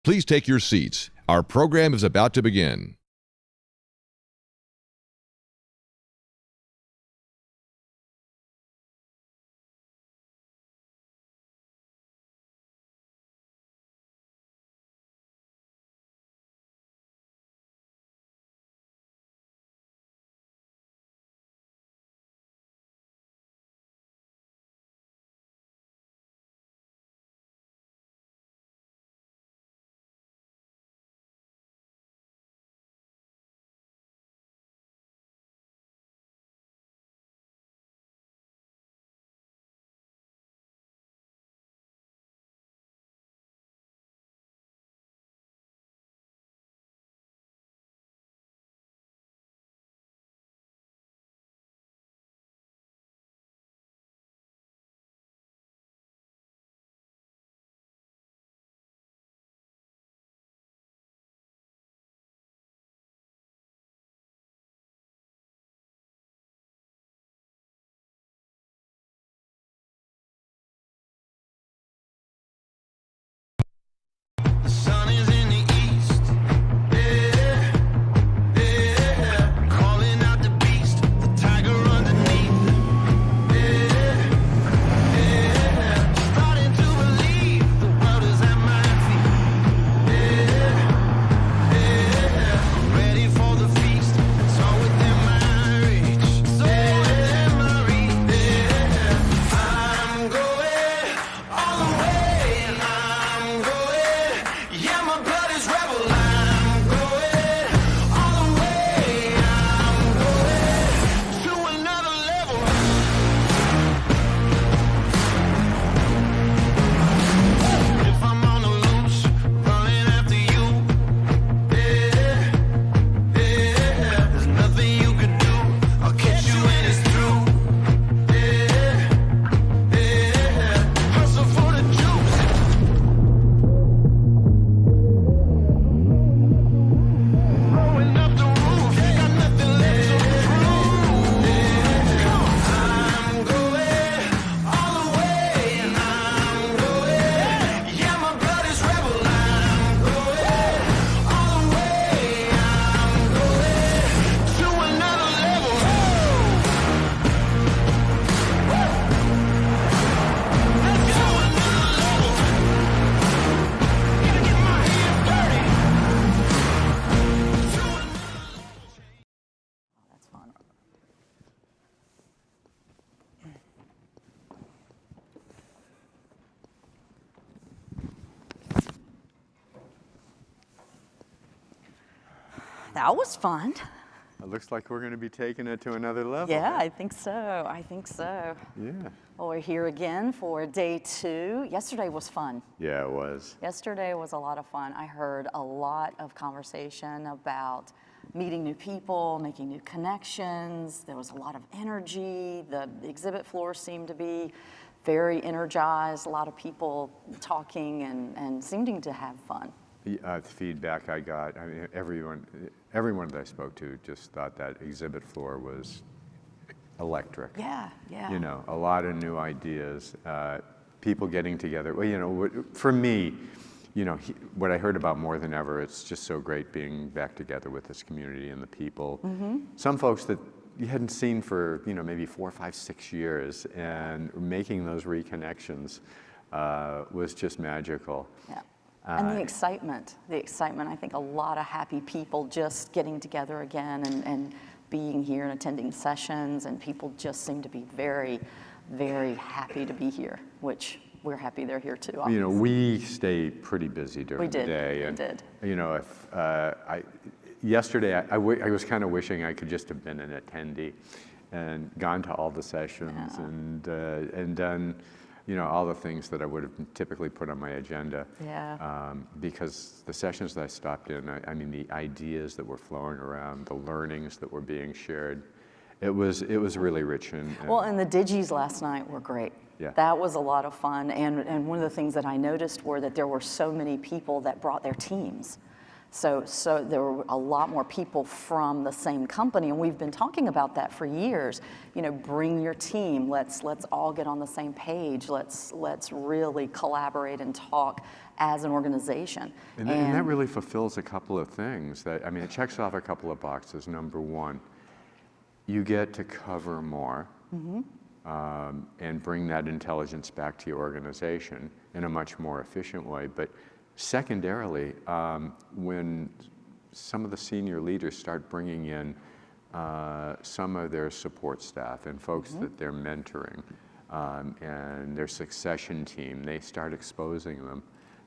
Please take your seats. Our program is about to begin. That was fun. It looks like we're going to be taking it to another level. Yeah, I think so. I think so. Yeah. Well, we're here again for day 2. Yesterday was fun. Yeah, it was. Yesterday was a lot of fun. I heard a lot of conversation about meeting new people, making new connections. There was a lot of energy. The exhibit floor seemed to be very energized. A lot of people talking and seeming to have fun. The feedback I got, I mean, everyone that I spoke to just thought that exhibit floor was electric. Yeah, yeah. You know, a lot of new ideas, people getting together. Well, you know, for me, you know, what I heard about more than ever, it's just so great being back together with this community and the people. Mm-hmm. Some folks that you hadn't seen for, you know, maybe 4, 5, 6 years, and making those reconnections was just magical. Yeah. And the excitement, I think a lot of happy people just getting together again and being here and attending sessions, and people just seem to be very, very happy to be here, which we're happy they're here too, obviously. You know, we stay pretty busy during the day. We did. You know, yesterday I was kind of wishing I could just have been an attendee and gone to all the sessions and done, you know, all the things that I would have typically put on my agenda. Yeah. Because the sessions that I stopped in, I mean, the ideas that were flowing around, the learnings that were being shared, it was really rich. And the digis last night were great. Yeah. That was a lot of fun. And one of the things that I noticed were that there were so many people that brought their teams. So there were a lot more people from the same company, and we've been talking about that for years. You know, bring your team. Let's all get on the same page. Let's really collaborate and talk as an organization. And that really fulfills a couple of things. That, I mean, it checks off a couple of boxes. Number one, you get to cover more. And bring that intelligence back to your organization in a much more efficient way. But secondarily, when some of the senior leaders start bringing in some of their support staff and folks that they're mentoring and their succession team, they start exposing them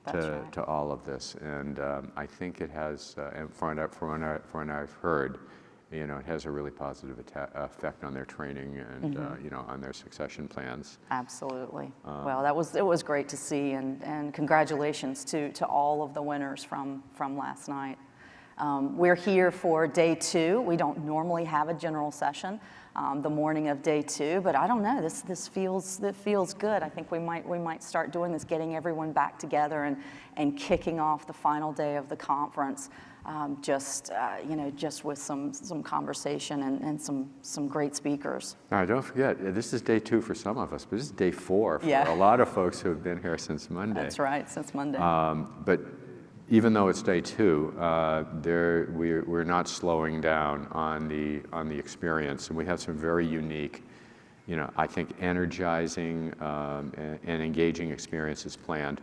to all of this. And I think it has, and from what I've heard, you know, it has a really positive effect on their training and you know, on their succession plans. Absolutely. Well, it was great to see, and congratulations to all of the winners from last night. We're here for day 2. We don't normally have a general session the morning of day 2, but I don't know. This feels good. I think we might start doing this, getting everyone back together and kicking off the final day of the conference. You know, just with some conversation and some great speakers. Now, don't forget, this is day 2 for some of us, but this is day 4 for a lot of folks who have been here since Monday. That's right, since Monday. But even though it's day 2, we're not slowing down on the experience, and we have some very unique, you know, I think energizing and engaging experiences planned.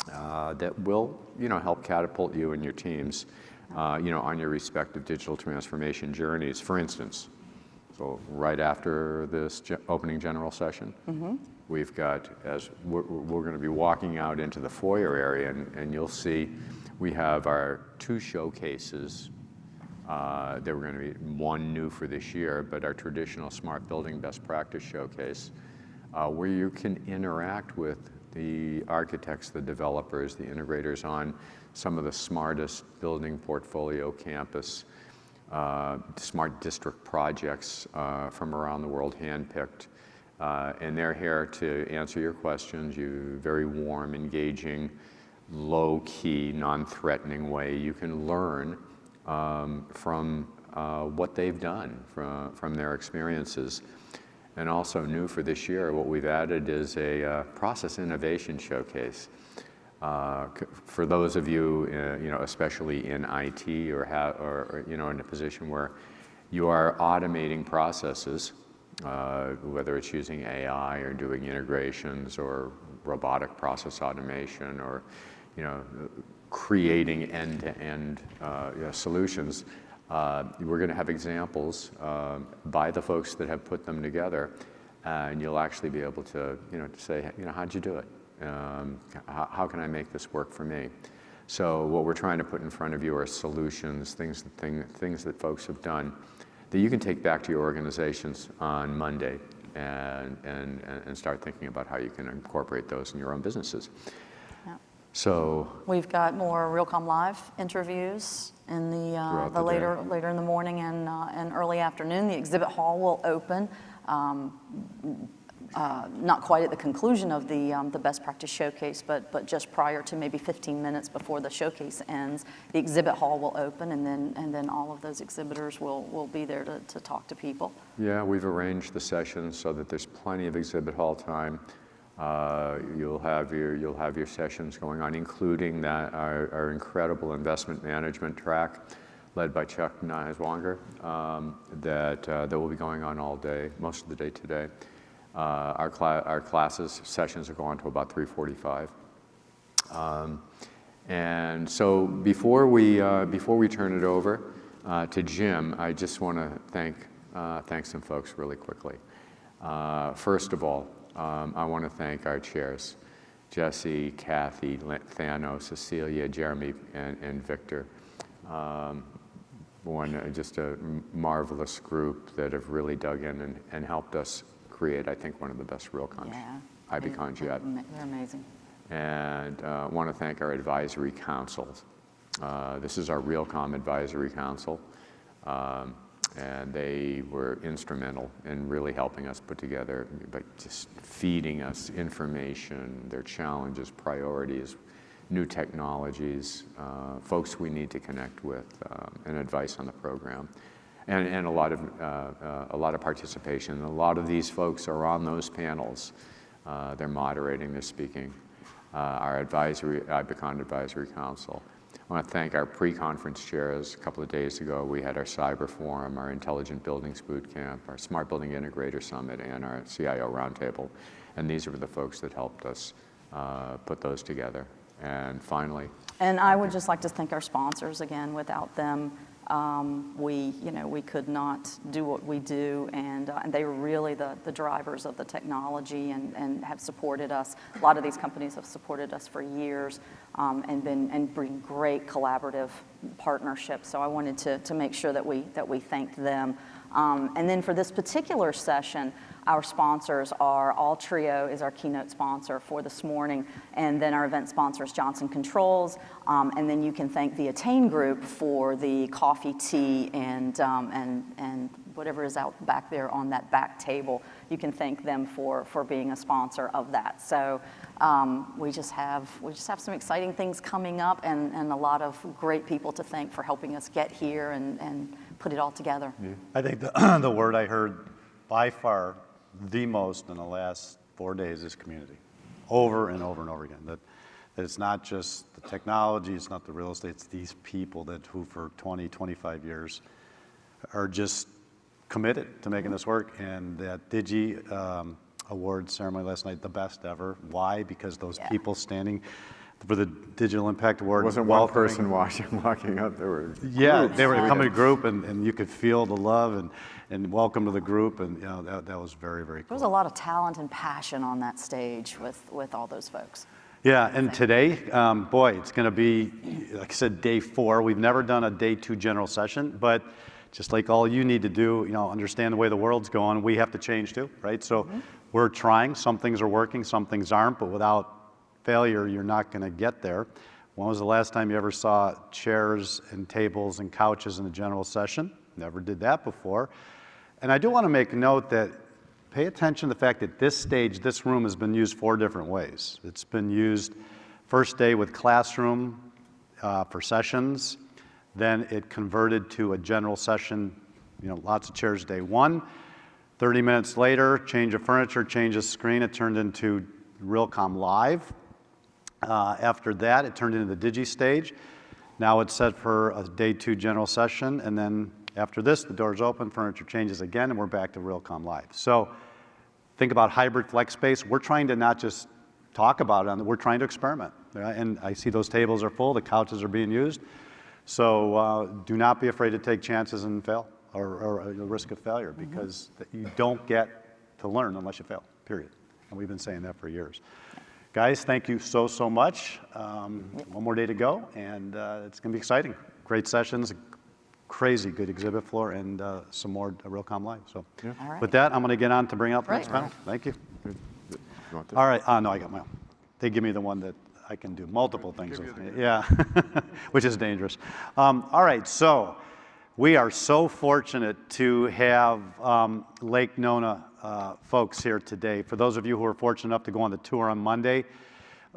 That will, you know, help catapult you and your teams, you know, on your respective digital transformation journeys. For instance, so right after this opening general session, we've got, as we're going to be walking out into the foyer area, and you'll see we have our 2 showcases. They were going to be one new for this year, but our traditional smart building best practice showcase, where you can interact with the architects, the developers, the integrators on some of the smartest building portfolio campus, smart district projects from around the world, handpicked. And they're here to answer your questions. You very warm, engaging, low-key, non-threatening way. You can learn from what they've done, from their experiences. And also new for this year, what we've added is a process innovation showcase. For those of you, you know, especially in IT or you know, in a position where you are automating processes, whether it's using AI or doing integrations or robotic process automation or, you know, creating end-to-end solutions. We're going to have examples by the folks that have put them together, and you'll actually be able to, you know, to say, you know, how'd you do it? How can I make this work for me? So what we're trying to put in front of you are solutions, things that folks have done that you can take back to your organizations on Monday and start thinking about how you can incorporate those in your own businesses. So we've got more Realcomm Live interviews in the later in the morning and early afternoon. The exhibit hall will open, not quite at the conclusion of the best practice showcase, but just prior to maybe 15 minutes before the showcase ends. The exhibit hall will open, and then all of those exhibitors will be there to talk to people. Yeah, we've arranged the sessions so that there's plenty of exhibit hall time. You'll have your sessions going on, including our incredible investment management track, led by Chuck Niswanger, that will be going on all day, most of the day today. Our classes sessions will go on to about 3:45. And so before we turn it over to Jim, I just want to thank some folks really quickly. First of all, I want to thank our chairs, Jesse, Kathy, Thano, Cecilia, Jeremy, and Victor. Just a marvelous group that have really dug in and helped us create, I think, one of the best Realcomm IBCons yet. They're amazing. And I want to thank our advisory councils. This is our Realcomm Advisory Council. And they were instrumental in really helping us put together, but just feeding us information, their challenges, priorities, new technologies, folks we need to connect with, and advice on the program. And a lot of participation. A lot of these folks are on those panels. They're moderating, they're speaking. Our IBECON Advisory Council. I want to thank our pre-conference chairs. A couple of days ago, we had our Cyber Forum, our Intelligent Buildings Boot Camp, our Smart Building Integrator Summit, and our CIO Roundtable. And these were the folks that helped us put those together. And finally. And I would just like to thank our sponsors again. Without them, we could not do what we do, and they were really the drivers of the technology and have supported us. A lot of these companies have supported us for years and bring great collaborative partnerships. So I wanted to make sure that we thanked them. And then for this particular session, our sponsors are Altrio is our keynote sponsor for this morning, and then our event sponsors Johnson Controls, and then you can thank the Attain Group for the coffee, tea, and whatever is out back there on that back table. You can thank them for being a sponsor of that. So we just have some exciting things coming up, and a lot of great people to thank for helping us get here and put it all together. Yeah. I think the word I heard by far the most in the last 4 days is community, over and over and over again. That it's not just the technology, it's not the real estate, it's these people who for 20, 25 years are just committed to making this work. And that Digi award ceremony last night, the best ever. Why? Because those people standing for the Digital Impact Award. It wasn't one person walking up, there were groups. They were coming to group, and you could feel the love and welcome to the group, and that was very, very cool. There was a lot of talent and passion on that stage with all those folks. Yeah, and today, boy, it's going to be, like I said, day 4. We've never done a day 2 general session, but just like all you need to do, understand the way the world's going, we have to change too, right? So we're trying. Some things are working, some things aren't, but without failure, you're not going to get there. When was the last time you ever saw chairs and tables and couches in a general session? Never did that before. And I do want to make note that pay attention to the fact that this room has been used 4 different ways. It's been used first day with classroom for sessions. Then it converted to a general session, lots of chairs day 1. 30 minutes later, change of furniture, change of screen, it turned into Realcomm Live. After that, it turned into the Digi stage. Now it's set for a day 2 general session, and then after this, the doors open, furniture changes again, and we're back to Realcomm Live. So think about hybrid flex space. We're trying to not just talk about it, we're trying to experiment. And I see those tables are full, the couches are being used. So do not be afraid to take chances and fail, or the risk of failure, because you don't get to learn unless you fail, period. And we've been saying that for years. Guys, thank you so much. One more day to go, and it's going to be exciting. Great sessions, crazy good exhibit floor, and some more Realcomm Live. So with that, I'm going to get on to bring out the next panel. Thank you. All right. No, I got my own. They give me the one that I can do multiple things with. Yeah, which is dangerous. All right, so we are so fortunate to have Lake Nona folks here today. For those of you who are fortunate enough to go on the tour on Monday,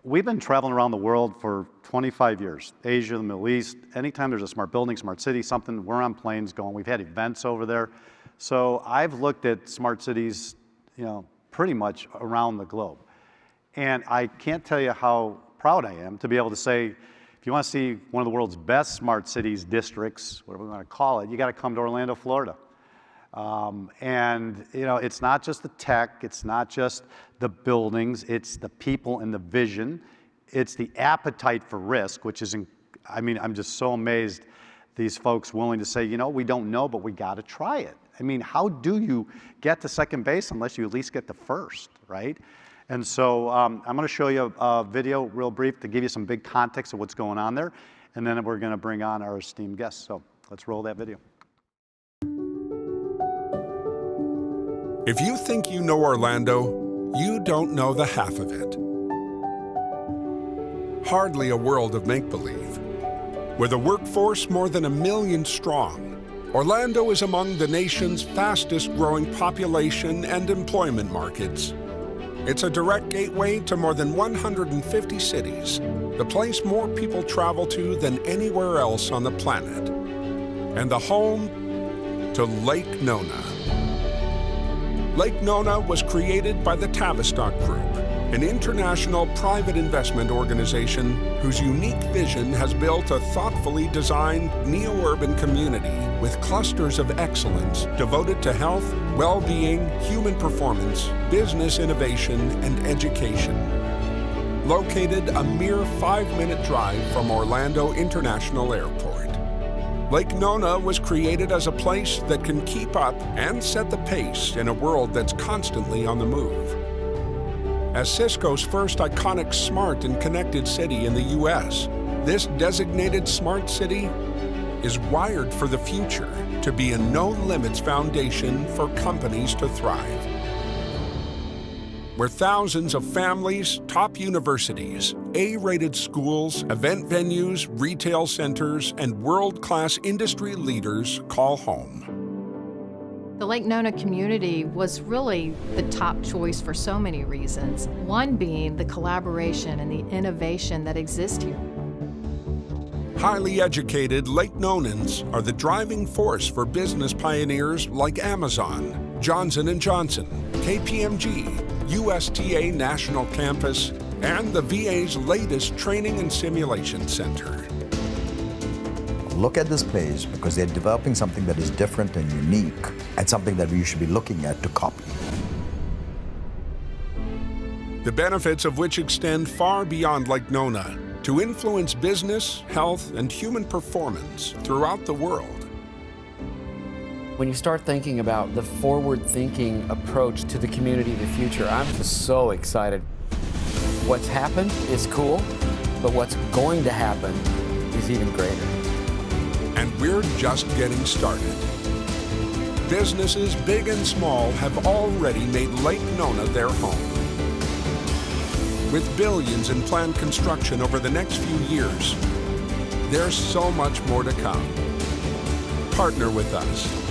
we've been traveling around the world for 25 years. Asia, the Middle East, anytime there's a smart building, smart city, something, we're on planes going. We've had events over there. So I've looked at smart cities, pretty much around the globe. And I can't tell you how proud I am to be able to say, if you want to see one of the world's best smart cities, districts, whatever we want to call it, you got to come to Orlando, Florida. And it's not just the tech, it's not just the buildings, it's the people and the vision, it's the appetite for risk, which is, I'm just so amazed these folks willing to say, we don't know, but we got to try it. How do you get to second base unless you at least get to first, right? And so I'm going to show you a video real brief to give you some big context of what's going on there, and then we're going to bring on our esteemed guests. So let's roll that video. If you think you know Orlando, you don't know the half of it. Hardly a world of make-believe. With a workforce more than 1 million strong, Orlando is among the nation's fastest-growing population and employment markets. It's a direct gateway to more than 150 cities, the place more people travel to than anywhere else on the planet, and the home to Lake Nona. Lake Nona was created by the Tavistock Group, an international private investment organization whose unique vision has built a thoughtfully designed neo-urban community with clusters of excellence devoted to health, well-being, human performance, business innovation, and education. Located a mere 5-minute drive from Orlando International Airport, Lake Nona was created as a place that can keep up and set the pace in a world that's constantly on the move. As Cisco's first iconic smart and connected city in the U.S., this designated smart city is wired for the future to be a no-limits foundation for companies to thrive. Where thousands of families, top universities, A-rated schools, event venues, retail centers, and world-class industry leaders call home. The Lake Nona community was really the top choice for so many reasons. One being the collaboration and the innovation that exists here. Highly educated Lake Nonans are the driving force for business pioneers like Amazon, Johnson & Johnson, KPMG, USTA National Campus, and the VA's latest training and simulation center. Look at this place because they're developing something that is different and unique and something that we should be looking at to copy. The benefits of which extend far beyond Lake Nona to influence business, health, and human performance throughout the world. When you start thinking about the forward-thinking approach to the community of the future, I'm just so excited. What's happened is cool, but what's going to happen is even greater. And we're just getting started. Businesses big and small have already made Lake Nona their home. With billions in planned construction over the next few years, there's so much more to come. Partner with us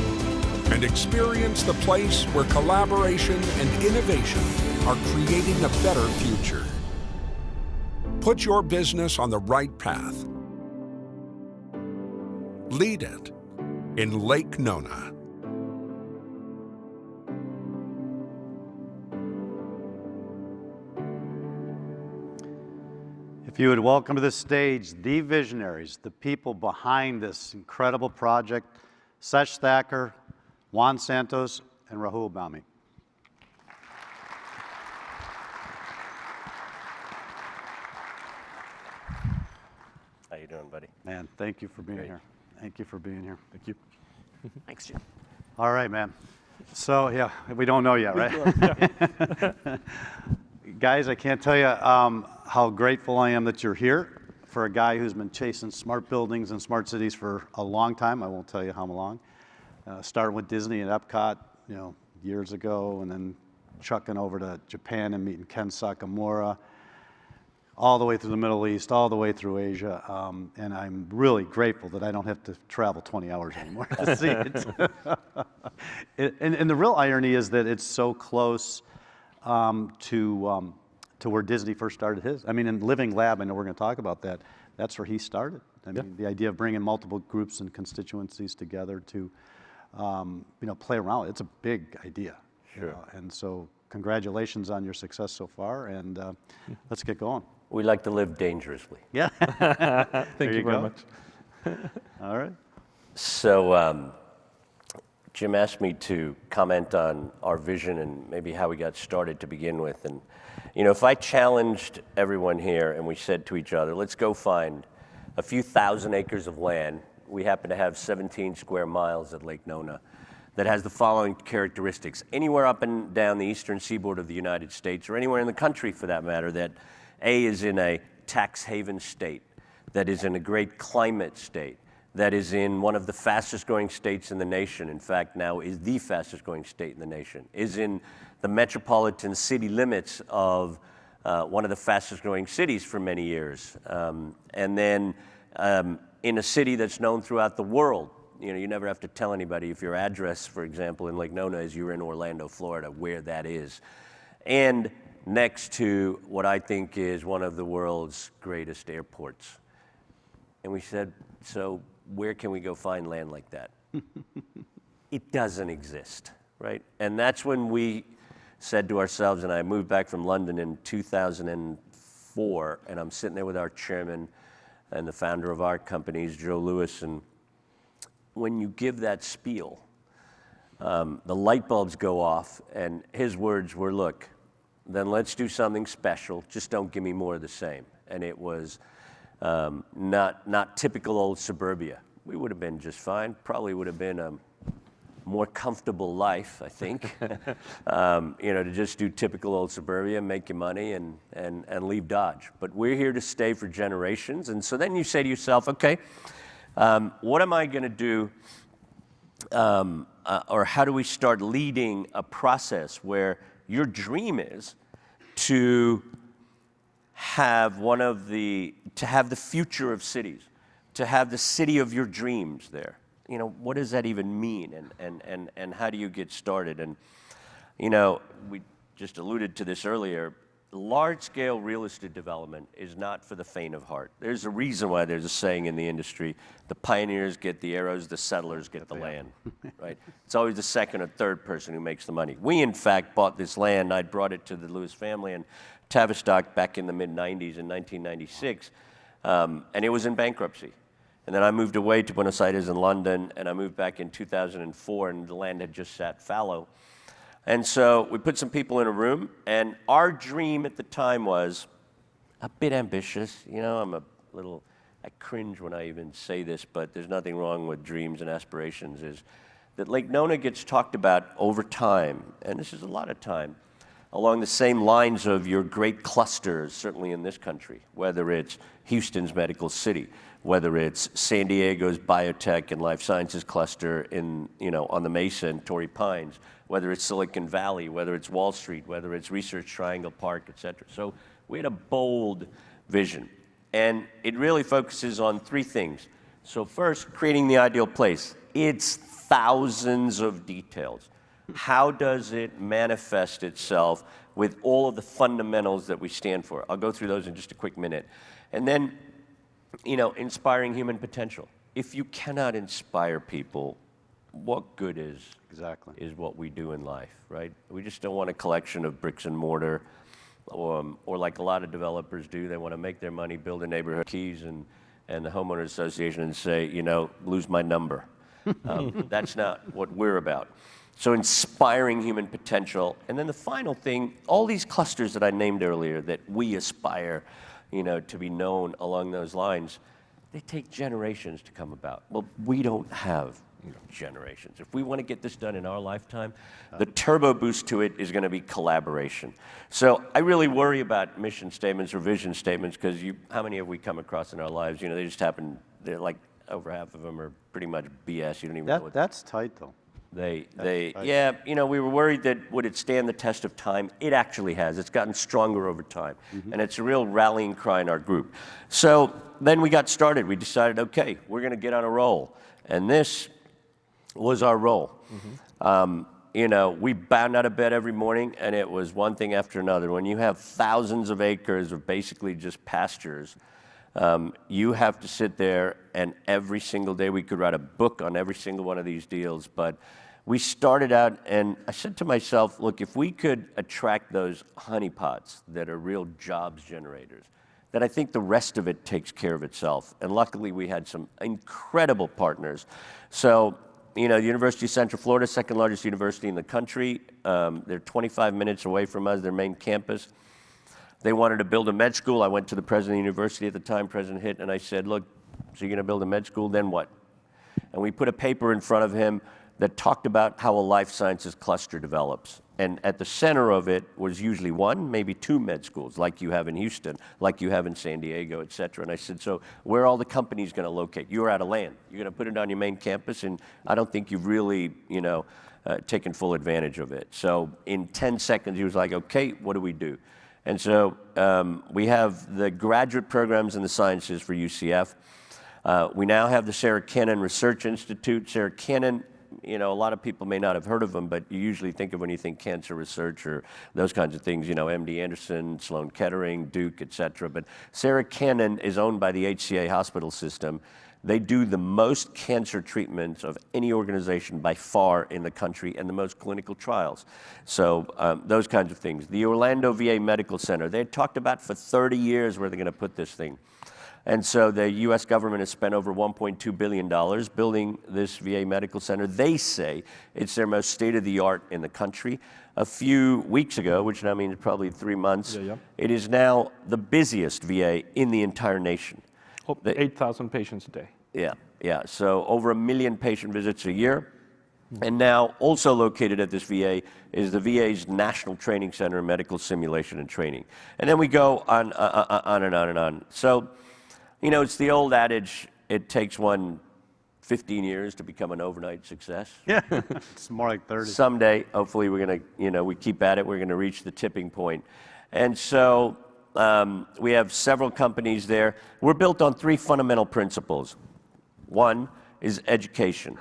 and experience the place where collaboration and innovation are creating a better future. Put your business on the right path. Lead it in Lake Nona. If you would welcome to the stage the visionaries, the people behind this incredible project, Sesh Thacker, Juan Santos, and Rahul Bami. How you doing, buddy? Man, thank you for being here. Thank you for being here. Thank you. Thanks, Jim. All right, man. So, yeah, we don't know yet, right? Guys, I can't tell you how grateful I am that you're here. For a guy who's been chasing smart buildings and smart cities for a long time, I won't tell you how long. Starting with Disney and Epcot, years ago, and then trucking over to Japan and meeting Ken Sakamura, all the way through the Middle East, all the way through Asia, and I'm really grateful that I don't have to travel 20 hours anymore to see it. And the real irony is that it's so close to where Disney first started his. I mean, in Living Lab, I know we're going to talk about that. That's where he started. I mean, the idea of bringing multiple groups and constituencies together to, play around. It's a big idea. Sure. And so, congratulations on your success so far, and let's get going. We like to live dangerously. Yeah. Thank you very much. All right. So, Jim asked me to comment on our vision and maybe how we got started to begin with. And, if I challenged everyone here and we said to each other, let's go find a few thousand acres of land. We happen to have 17 square miles at Lake Nona that has the following characteristics. Anywhere up and down the eastern seaboard of the United States, or anywhere in the country for that matter, that A, is in a tax haven state, that is in a great climate state, that is in one of the fastest growing states in the nation, in fact now is the fastest growing state in the nation, is in the metropolitan city limits of one of the fastest growing cities for many years, and then in a city that's known throughout the world. You never have to tell anybody if your address, for example, in Lake Nona is you're in Orlando, Florida, where that is. And next to what I think is one of the world's greatest airports. And we said, so where can we go find land like that? It doesn't exist, right? And that's when we said to ourselves, and I moved back from London in 2004, and I'm sitting there with our chairman and the founder of our companies, Joe Lewis, and when you give that spiel, the light bulbs go off, and his words were, look, then let's do something special, just don't give me more of the same. And it was not typical old suburbia. We would have been just fine, probably would have been a more comfortable life, I think. To just do typical old suburbia, make your money and leave Dodge. But we're here to stay for generations. And so then you say to yourself, okay, what am I gonna do, or how do we start leading a process where your dream is to have the future of cities, to have the city of your dreams there? What does that even mean, and how do you get started? And we just alluded to this earlier. Large-scale real estate development is not for the faint of heart. There's a reason why there's a saying in the industry: the pioneers get the arrows, the settlers get the land. Right? It's always the second or third person who makes the money. We, in fact, bought this land. I brought it to the Lewis family in Tavistock back in the mid-'90s, in 1996, and it was in bankruptcy. And then I moved away to Buenos Aires and London, and I moved back in 2004, and the land had just sat fallow. And so we put some people in a room, and our dream at the time was a bit ambitious. I cringe when I even say this, but there's nothing wrong with dreams and aspirations, is that Lake Nona gets talked about over time, and this is a lot of time, along the same lines of your great clusters, certainly in this country, whether it's Houston's Medical City, whether it's San Diego's biotech and life sciences cluster on the Mesa and Torrey Pines, whether it's Silicon Valley, whether it's Wall Street, whether it's Research Triangle Park, et cetera. So we had a bold vision, and it really focuses on three things. So first, creating the ideal place. It's thousands of details. How does it manifest itself with all of the fundamentals that we stand for? I'll go through those in just a quick minute. And then, inspiring human potential. If you cannot inspire people, what good is what we do in life, right? We just don't want a collection of bricks and mortar, or like a lot of developers do, they want to make their money, build a neighborhood keys and the homeowners association and say, lose my number. That's not what we're about. So inspiring human potential. And then the final thing, all these clusters that I named earlier that we aspire, to be known along those lines, they take generations to come about. Well, we don't have generations. If we want to get this done in our lifetime, the turbo boost to it is going to be collaboration. So I really worry about mission statements or vision statements, because how many have we come across in our lives? They just happen, they're like, over half of them are pretty much BS. You don't even know what. That's tight, though. Yeah, we were worried that would it stand the test of time. It actually has. It's gotten stronger over time. And it's a real rallying cry in our group. So then we got started. We decided, okay, we're going to get on a roll. And this was our roll. We bound out of bed every morning, and it was one thing after another. When you have thousands of acres of basically just pastures, you have to sit there, and every single day we could write a book on every single one of these deals. But we started out, and I said to myself, look, if we could attract those honeypots that are real jobs generators, then I think the rest of it takes care of itself. And luckily, we had some incredible partners. So, the University of Central Florida, second largest university in the country, they're 25 minutes away from us, their main campus. They wanted to build a med school. I went to the president of the university at the time, President Hitt, and I said, look, so you're going to build a med school, then what? And we put a paper in front of him that talked about how a life sciences cluster develops. And at the center of it was usually one, maybe two med schools, like you have in Houston, like you have in San Diego, et cetera. And I said, so where are all the companies going to locate? You're out of land. You're going to put it on your main campus, and I don't think you've really, taken full advantage of it. So in 10 seconds, he was like, okay, what do we do? And so we have the graduate programs in the sciences for UCF. We now have the Sarah Cannon Research Institute. Sarah Cannon a lot of people may not have heard of them, but you usually think of when you think cancer research or those kinds of things, MD Anderson, Sloan Kettering, Duke, et cetera. But Sarah Cannon is owned by the HCA hospital system. They do the most cancer treatments of any organization by far in the country and the most clinical trials. So those kinds of things. The Orlando VA Medical Center, they had talked about for 30 years where they're going to put this thing. And so the U.S. government has spent over $1.2 billion building this VA medical center. They say it's their most state-of-the-art in the country. A few weeks ago, which now means probably 3 months, it is now the busiest VA in the entire nation. 8,000 patients a day. Yeah. So over 1 million patient visits a year. And now also located at this VA is the VA's National Training Center, Medical Simulation and Training. And then we go on and on and on. So, it's the old adage, it takes one 15 years to become an overnight success. Yeah, it's more like 30. Someday, hopefully we're going to, we keep at it, we're going to reach the tipping point. And so we have several companies there. We're built on 3 fundamental principles. One is education.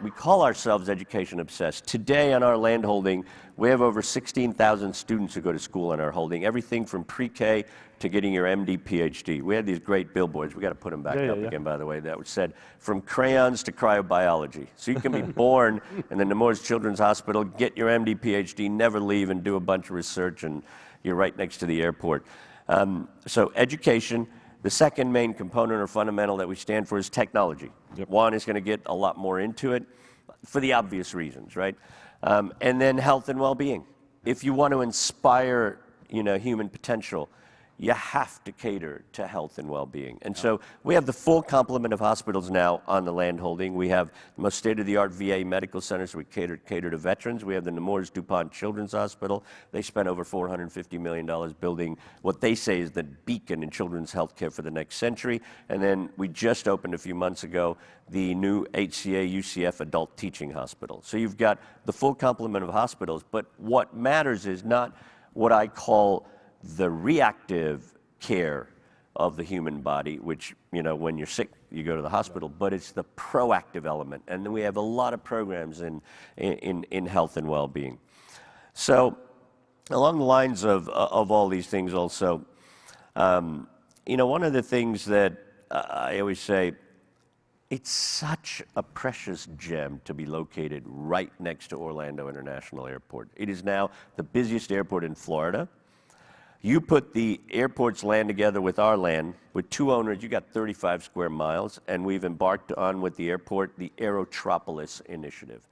We call ourselves education obsessed. Today on our land holding, we have over 16,000 students who go to school on our holding, everything from pre-K to getting your MD, PhD. We had these great billboards. We got to put them back up again, by the way, that said, from crayons to cryobiology. So you can be born in the Nemours Children's Hospital, get your MD, PhD, never leave and do a bunch of research, and you're right next to the airport. So education. The second main component or fundamental that we stand for is technology. One is going to get a lot more into it for the obvious reasons, right? And then health and well-being. If you want to inspire, human potential, you have to cater to health and well-being. And so we have the full complement of hospitals now on the land holding. We have the most state-of-the-art VA medical centers. We cater to veterans. We have the Nemours DuPont Children's Hospital. They spent over $450 million building what they say is the beacon in children's health care for the next century. And then we just opened a few months ago the new HCA UCF Adult Teaching Hospital. So you've got the full complement of hospitals, but what matters is not what I call the reactive care of the human body, which, when you're sick, you go to the hospital, but it's the proactive element. And then we have a lot of programs in health and well-being. So along the lines of all these things also, one of the things that I always say, it's such a precious gem to be located right next to Orlando International Airport. It is now the busiest airport in Florida. You put the airport's land together with our land, with 2 owners, you got 35 square miles, and we've embarked on with the airport the Aerotropolis initiative.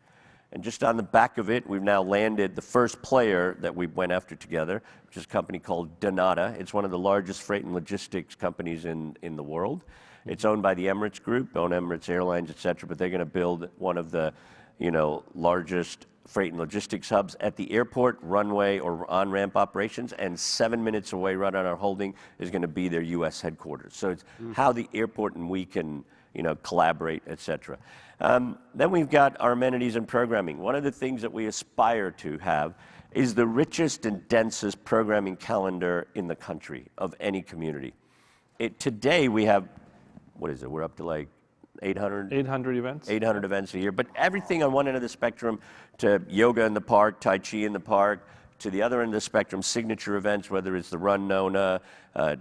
And just on the back of it, we've now landed the first player that we went after together, which is a company called Donata. It's one of the largest freight and logistics companies in the world. It's owned by the Emirates Group, own Emirates Airlines, et cetera, but they're going to build one of the largest freight and logistics hubs at the airport, runway or on-ramp operations, and 7 minutes away right on our holding is going to be their U.S. headquarters. So it's how the airport and we can, collaborate, et cetera. Then we've got our amenities and programming. One of the things that we aspire to have is the richest and densest programming calendar in the country of any community. Today we have, what is it, we're up to like 800 events. 800 events a year, but everything on one end of the spectrum to yoga in the park, Tai Chi in the park, to the other end of the spectrum, signature events, whether it's the Run Nona,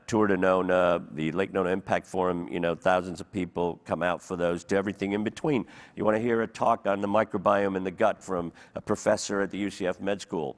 Tour de Nona, the Lake Nona Impact Forum, thousands of people come out for those, to everything in between. You want to hear a talk on the microbiome in the gut from a professor at the UCF Med School,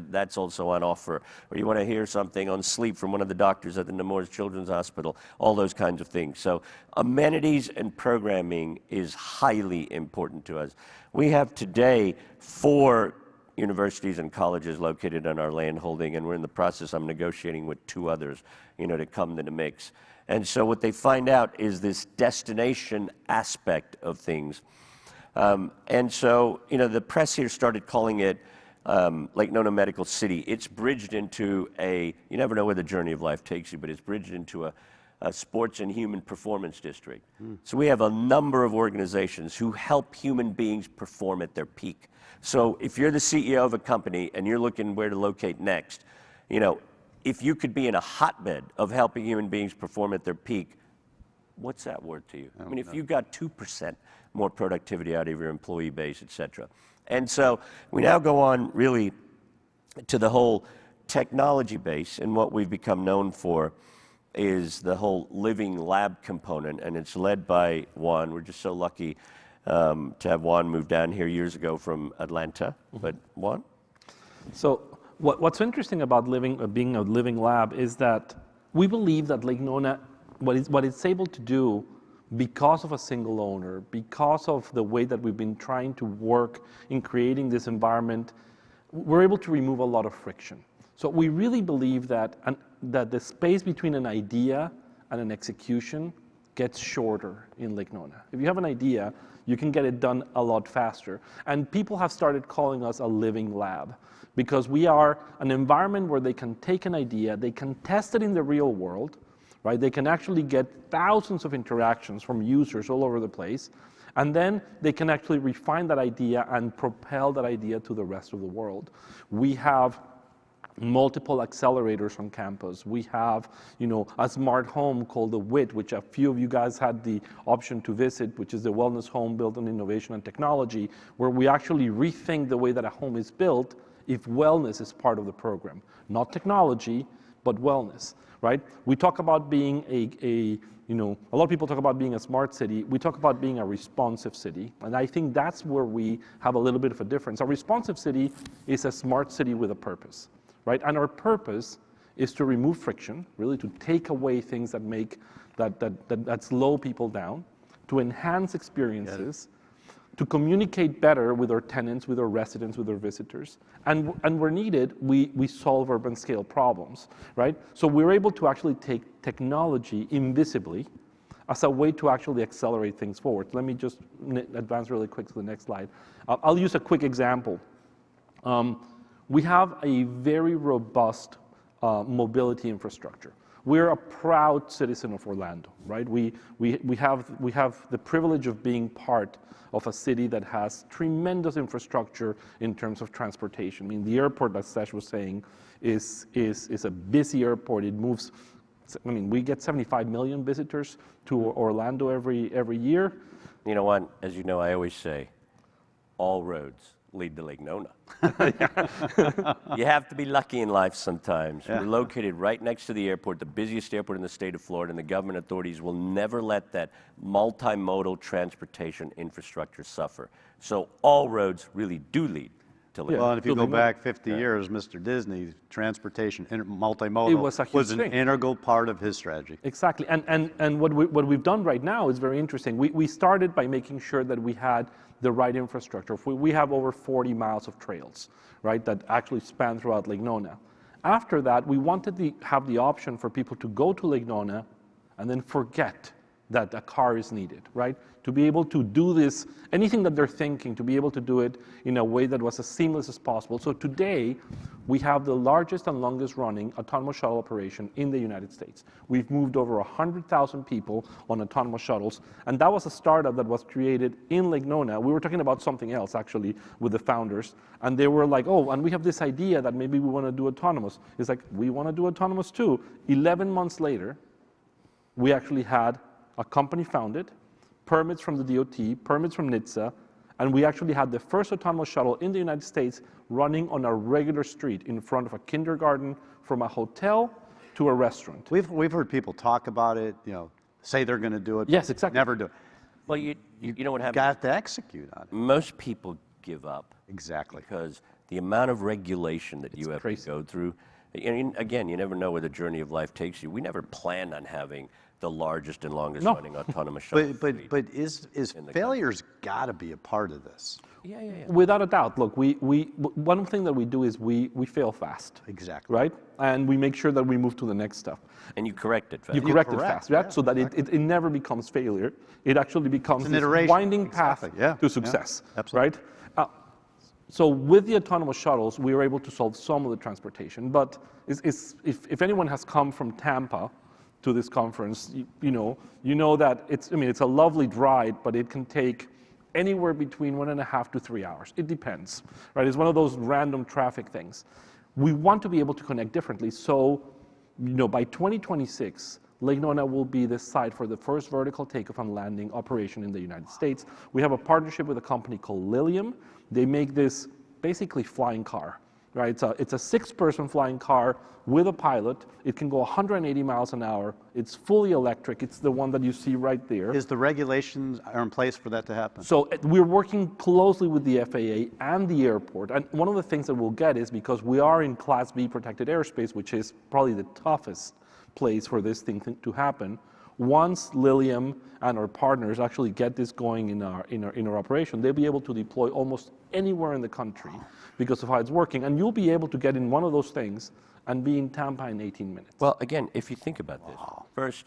that's also on offer. Or you want to hear something on sleep from one of the doctors at the Nemours Children's Hospital, all those kinds of things. So amenities and programming is highly important to us. We have today 4 universities and colleges located on our land holding, and we're in the process, I'm negotiating with 2 others, to come to the mix. And so what they find out is this destination aspect of things. And so, the press here started calling it Lake Nona Medical City. It's bridged into you never know where the journey of life takes you, but it's bridged into a sports and human performance district. So we have a number of organizations who help human beings perform at their peak. So if you're the CEO of a company and you're looking where to locate next, if you could be in a hotbed of helping human beings perform at their peak, what's that worth to you? If you got 2% more productivity out of your employee base, et cetera. And so we now go on really to the whole technology base, and what we've become known for is the whole living lab component, and it's led by Juan. We're just so lucky to have Juan move down here years ago from Atlanta. But Juan? So what's interesting about being a living lab is that we believe that Lake Nona, what it's able to do because of a single owner, because of the way that we've been trying to work in creating this environment, we're able to remove a lot of friction. So we really believe that the space between an idea and an execution gets shorter in Lake Nona. If you have an idea, you can get it done a lot faster. And people have started calling us a living lab because we are an environment where they can take an idea, they can test it in the real world, right? They can actually get thousands of interactions from users all over the place, and then they can actually refine that idea and propel that idea to the rest of the world. We have multiple accelerators on campus. We have, a smart home called the WIT, which a few of you guys had the option to visit, which is the wellness home built on innovation and technology, where we actually rethink the way that a home is built if wellness is part of the program. Not technology, but wellness, right? We talk about being a lot of people talk about being a smart city. We talk about being a responsive city. And I think that's where we have a little bit of a difference. A responsive city is a smart city with a purpose. Right? And our purpose is to remove friction, really to take away things that slow people down, to enhance experiences, to communicate better with our tenants, with our residents, with our visitors. And where needed, we solve urban scale problems, right? So we're able to actually take technology invisibly as a way to actually accelerate things forward. Let me just advance really quick to the next slide. I'll use a quick example. We have a very robust mobility infrastructure. We're a proud citizen of Orlando, right? We have the privilege of being part of a city that has tremendous infrastructure in terms of transportation. I mean, the airport, as Sesh was saying, is a busy airport. It moves. I mean, we get 75 million visitors to Orlando every year. You know what? As you know, I always say, all roads lead to Lake Nona. You have to be lucky in life sometimes. Yeah. We're located right next to the airport, the busiest airport in the state of Florida, and the government authorities will never let that multimodal transportation infrastructure suffer. So all roads really do lead to Lake Nona. Well, and if you go back 50 years, Mr. Disney, transportation, multimodal was an integral part of his strategy. Exactly, and what we've done right now is very interesting. We started by making sure that we had the right infrastructure. We have over 40 miles of trails, right, that actually span throughout Lake Nona. After that, we wanted to have the option for people to go to Lake Nona and then forget that a car is needed, right? To be able to do this, anything that they're thinking, to be able to do it in a way that was as seamless as possible. So today, we have the largest and longest running autonomous shuttle operation in the United States. We've moved over 100,000 people on autonomous shuttles, and that was a startup that was created in Lake Nona. We were talking about something else, actually, with the founders, and they were like, oh, and we have this idea that maybe we want to do autonomous. It's like, we want to do autonomous too. 11 months later, we actually had a company founded, permits from the DOT, permits from NHTSA, and we actually had the first autonomous shuttle in the United States running on a regular street in front of a kindergarten, from a hotel to a restaurant. We've heard people talk about it, say they're going to do it. Yes, exactly. Never do it. Well, you know what happens? Got to execute on it. Most people give up. Exactly. Because the amount of regulation that you have crazy. To go through, again, you never know where the journey of life takes you. We never planned on having the largest and longest running autonomous shuttle. But is failure's got to be a part of this? Yeah. Without a doubt. Look, one thing that we do is we fail fast. Exactly. Right? And we make sure that we move to the next stuff. And you correct it fast. You correct it fast, right? Yeah, so that exactly. it never becomes failure. It actually becomes this winding path to success. Yeah. Absolutely. Right? So with the autonomous shuttles, we were able to solve some of the transportation. But if anyone has come from Tampa to this conference, you know that it's a lovely ride, but it can take anywhere between 1.5 to 3 hours. It depends, right? It's one of those random traffic things. We want to be able to connect differently. So, by 2026, Lake Nona will be the site for the first vertical takeoff and landing operation in the United States. We have a partnership with a company called Lilium. They make this basically flying car, right? It's a 6-person flying car with a pilot. It can go 180 miles an hour. It's fully electric. It's the one that you see right there. Is the regulations are in place for that to happen? So we're working closely with the FAA and the airport. And one of the things that we'll get is, because we are in Class B protected airspace, which is probably the toughest place for this thing to happen, once Lilium and our partners actually get this going in our operation, they'll be able to deploy almost anywhere in the country because of how it's working. And you'll be able to get in one of those things and be in Tampa in 18 minutes. Well, again, if you think about this, first,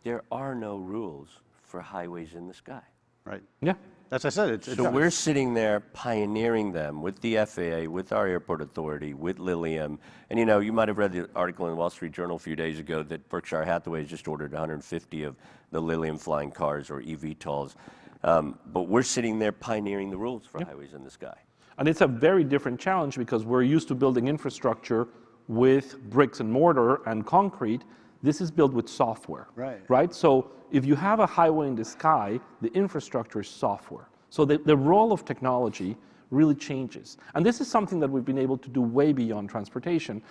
there are no rules for highways in the sky. Right. Yeah. As I said, So we're sitting there pioneering them with the FAA, with our airport authority, with Lilium. And you might have read the article in the Wall Street Journal a few days ago that Berkshire Hathaway has just ordered 150 of the Lilium flying cars, or eVTOLs. But we're sitting there pioneering the rules for highways in the sky. And it's a very different challenge because we're used to building infrastructure with bricks and mortar and concrete. This is built with software, right? So if you have a highway in the sky, the infrastructure is software. So the role of technology really changes. And this is something that we've been able to do way beyond transportation.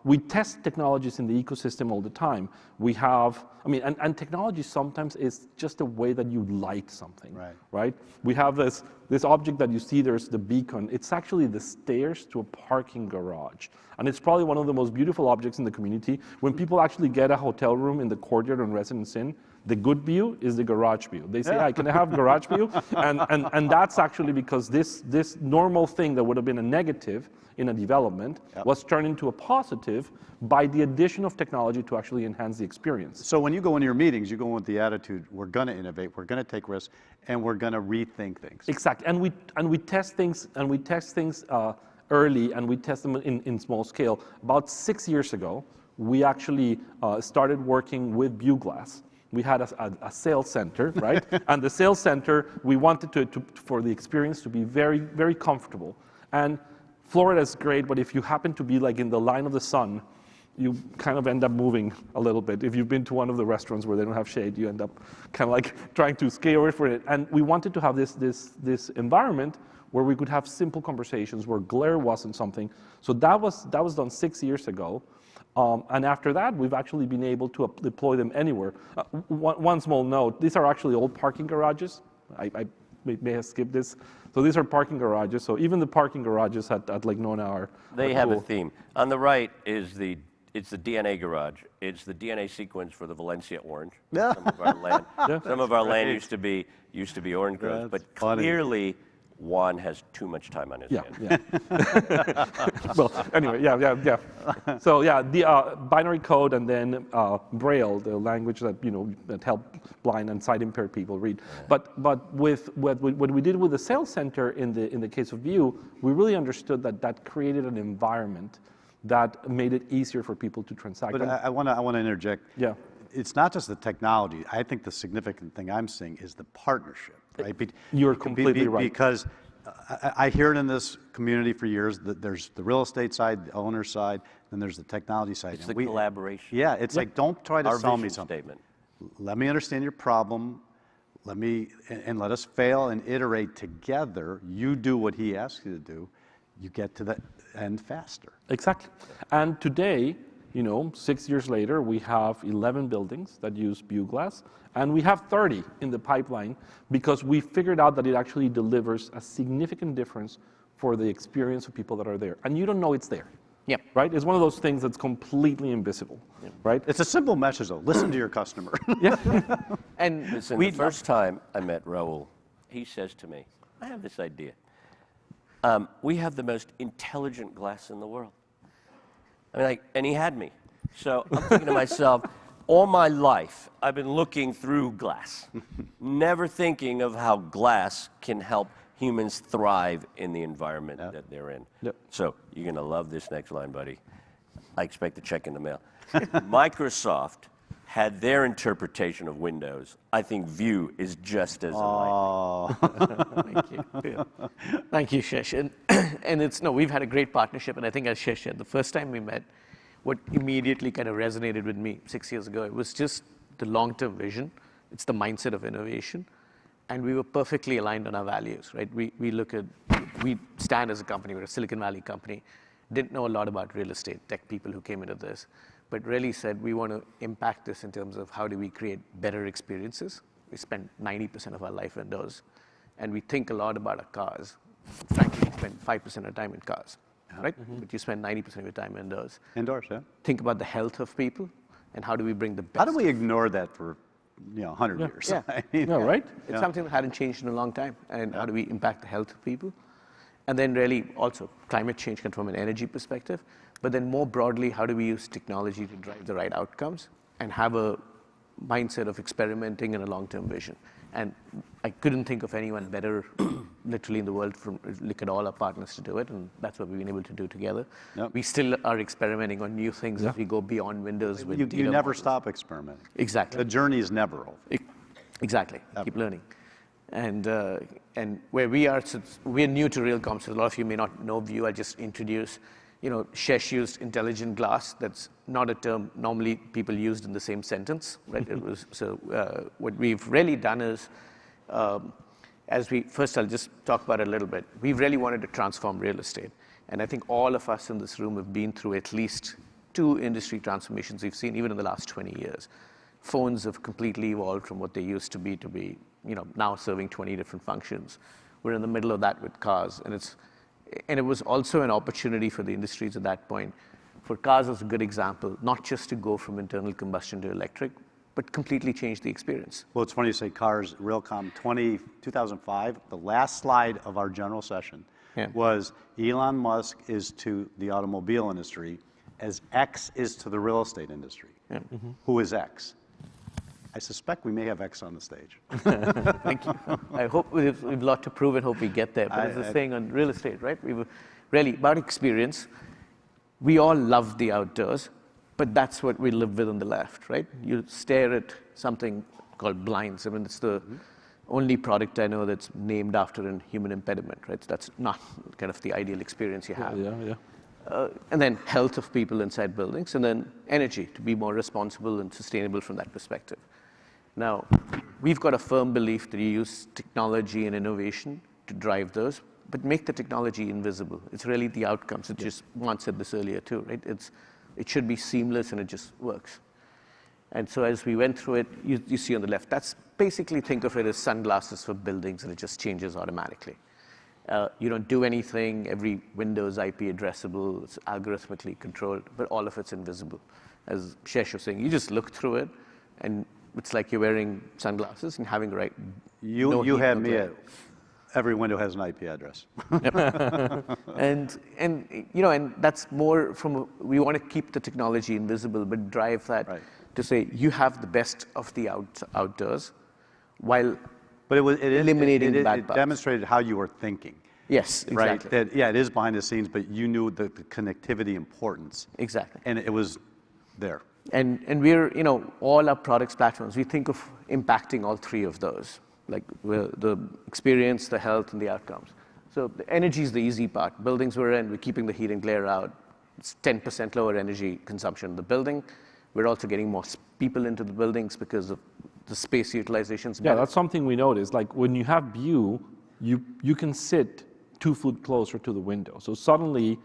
We test technologies in the ecosystem all the time. We have, and technology sometimes is just a way that you light something, right? We have this object that you see, there's the beacon. It's actually the stairs to a parking garage. And it's probably one of the most beautiful objects in the community. When people actually get a hotel room in the courtyard on Residence Inn, the good view is the garage view. They say, can I have garage view? And that's actually because this normal thing that would have been a negative in a development was turned into a positive by the addition of technology to actually enhance the experience. So when you go into your meetings, you go in with the attitude, we're going to innovate, we're going to take risks, and we're going to rethink things. Exactly. And we test things early, and we test them in small scale. About 6 years ago, we actually started working with Buglass. We had a sales center, right? And the sales center, we wanted for the experience to be very, very comfortable. And Florida is great, but if you happen to be like in the line of the sun, you kind of end up moving a little bit. If you've been to one of the restaurants where they don't have shade, you end up kind of like trying to scale away from it. And we wanted to have this environment where we could have simple conversations, where glare wasn't something. So that was done 6 years ago. And after that, we've actually been able to deploy them anywhere. One small note, these are actually old parking garages. I may have skipped this. So these are parking garages. So even the parking garages at Lake Nona are They have cool. a theme. On the right is it's the DNA garage. It's the DNA sequence for the Valencia orange. Some of our land, some of our land used to be orange groves, but clearly Juan has too much time on his hands. Yeah. Well, anyway, yeah. So the binary code and then Braille, the language that help blind and sight impaired people read. But with what we did with the sales center in the case of View, we really understood that created an environment that made it easier for people to transact. But I want to interject. Yeah. It's not just the technology. I think the significant thing I'm seeing is the partnership, right? You're completely right. Because I hear it in this community for years that there's the real estate side, the owner side, then there's the technology side. It's the collaboration. Yeah, it's like, don't try to Our sell me vision something. statement. Let me understand your problem. And let us fail and iterate together. You do what he asks you to do. You get to the end faster. Exactly. And today, 6 years later, we have 11 buildings that use Buglass, and we have 30 in the pipeline because we figured out that it actually delivers a significant difference for the experience of people that are there. And you don't know it's there. Yep. Right? It's one of those things that's completely invisible. Yep. Right? It's a simple message, though. Listen to your customer. Yeah. And listen, the first time I met Raul, he says to me, I have this idea. We have the most intelligent glass in the world. And he had me. So I'm thinking to myself, all my life, I've been looking through glass, never thinking of how glass can help humans thrive in the environment that they're in. Yep. So you're going to love this next line, buddy. I expect a check in the mail. Microsoft had their interpretation of Windows. I think View is just as enlightening. Thank you. Thank you, Shesh. And we've had a great partnership, and I think as Shesh said, the first time we met, what immediately kind of resonated with me 6 years ago, it was just the long-term vision. It's the mindset of innovation. And we were perfectly aligned on our values, right? We stand as a company, we're a Silicon Valley company, didn't know a lot about real estate, tech people who came into this, but really said we want to impact this in terms of how do we create better experiences. We spend 90% of our life indoors, and we think a lot about our cars. Frankly, we spend 5% of our time in cars, right? But you spend 90% of your time indoors. Indoors, yeah. Think about the health of people, and how do we bring the best. How do we ignore that for 100 years? Yeah. I mean, right? It's something that hadn't changed in a long time. And how do we impact the health of people? And then really also climate change from an energy perspective. But then more broadly, how do we use technology to drive the right outcomes and have a mindset of experimenting and a long-term vision? And I couldn't think of anyone better literally in the world look at all our partners to do it. And that's what we've been able to do together. Yep. We still are experimenting on new things as we go beyond Windows. With you data never models. stop experimenting. Exactly. The journey is never over. Exactly. Keep learning. And where we are, since we're new to Realcomm, so a lot of you may not know View. I just introduce, Shesh used intelligent glass. That's not a term normally people used in the same sentence, right? What we've really done is, first I'll just talk about it a little bit. We've really wanted to transform real estate. And I think all of us in this room have been through at least 2 industry transformations we've seen, even in the last 20 years. Phones have completely evolved from what they used to be now serving 20 different functions. We're in the middle of that with cars, and it was also an opportunity for the industries at that point. For cars as a good example, not just to go from internal combustion to electric, but completely change the experience. Well, it's funny you say cars. Realcomm 2005, the last slide of our general session was Elon Musk is to the automobile industry as X is to the real estate industry. Yeah. Who is X? I suspect we may have X on the stage. Thank you. I hope we've a lot to prove and hope we get there. But as a saying on real estate, right? We were really about experience. We all love the outdoors, but that's what we live with on the left, right? You stare at something called blinds. I mean, it's the only product I know that's named after a human impediment, right? So that's not kind of the ideal experience you have. And then health of people inside buildings, and then energy, to be more responsible and sustainable from that perspective. Now, we've got a firm belief that you use technology and innovation to drive those, but make the technology invisible. It's really the outcomes. It just, Juan said this earlier too, right? It should be seamless and it just works. And so as we went through it, you see on the left, that's basically, think of it as sunglasses for buildings, and it just changes automatically. You don't do anything, every window is IP addressable, it's algorithmically controlled, but all of it's invisible. As Shesh was saying, you just look through it, and it's like you're wearing sunglasses and having the right. You had me at every window has an IP address. And that's more from we want to keep the technology invisible, but drive that to say you have the best of the outdoors, while. But it eliminating the bad parts. It demonstrated how you were thinking. Yes, exactly. Right. That, it is behind the scenes, but you knew the connectivity importance. Exactly. And it was there. And we're, all our products platforms, we think of impacting all 3 of those, like the experience, the health, and the outcomes. So the energy is the easy part. Buildings we're in, we're keeping the heat and glare out. It's 10% lower energy consumption in the building. We're also getting more people into the buildings because of the space utilization's better. Yeah, that's something we noticed. Like when you have view, you can sit 2 feet closer to the window. So suddenly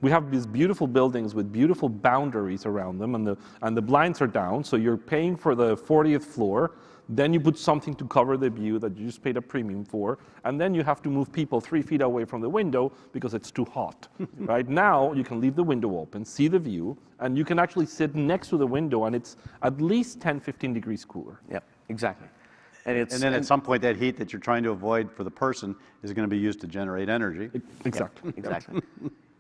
we have these beautiful buildings with beautiful boundaries around them, and the blinds are down. So you're paying for the 40th floor. Then you put something to cover the view that you just paid a premium for, and then you have to move people 3 feet away from the window because it's too hot. Right now, you can leave the window open, see the view, and you can actually sit next to the window, and it's at least 10, 15 degrees cooler. Yeah, exactly. And then at some point, that heat that you're trying to avoid for the person is going to be used to generate energy. Exactly. Yeah, exactly.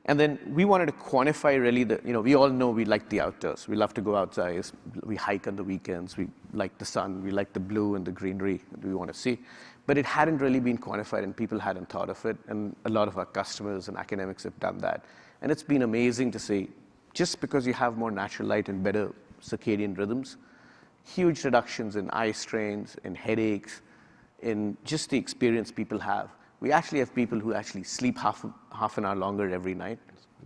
And then we wanted to quantify really we all know we like the outdoors. We love to go outside. We hike on the weekends. We like the sun. We like the blue and the greenery that we want to see. But it hadn't really been quantified, and people hadn't thought of it. And a lot of our customers and academics have done that. And it's been amazing to see, just because you have more natural light and better circadian rhythms, huge reductions in eye strains, in headaches, in just the experience people have. We actually have people who actually sleep half an hour longer every night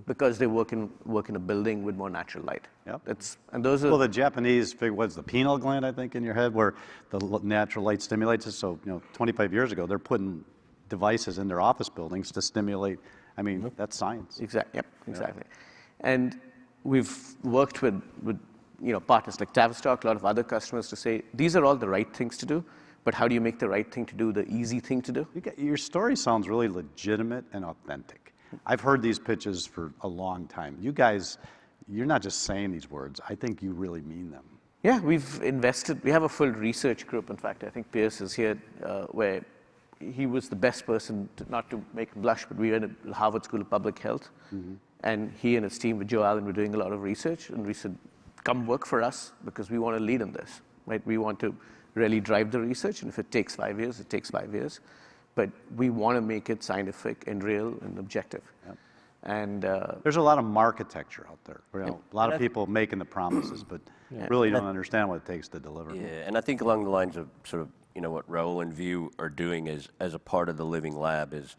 because they work in a building with more natural light. Yep. And those are well, the Japanese figure, what's the pineal gland, I think, in your head, where the natural light stimulates it. So, 25 years ago, they're putting devices in their office buildings to stimulate. I mean, that's science. Exactly. Yep. Exactly. And we've worked with partners like Tavistock, a lot of other customers, to say these are all the right things to do, but how do you make the right thing to do the easy thing to do? Your story sounds really legitimate and authentic. I've heard these pitches for a long time. You guys, you're not just saying these words. I think you really mean them. Yeah, we've invested. We have a full research group. In fact, I think Pierce is here, where he was the best person, not to make him blush, but we were at Harvard School of Public Health. And he and his team with Joe Allen were doing a lot of research. And we said, come work for us because we want to lead in this, right? We want to really drive the research. And if it takes 5 years, it takes 5 years. But we want to make it scientific and real and objective. Yep. And there's a lot of marketecture out there. A lot of people making the promises, but really don't understand what it takes to deliver. Yeah, and I think along the lines of sort of what Raul and View are doing as a part of the Living Lab is,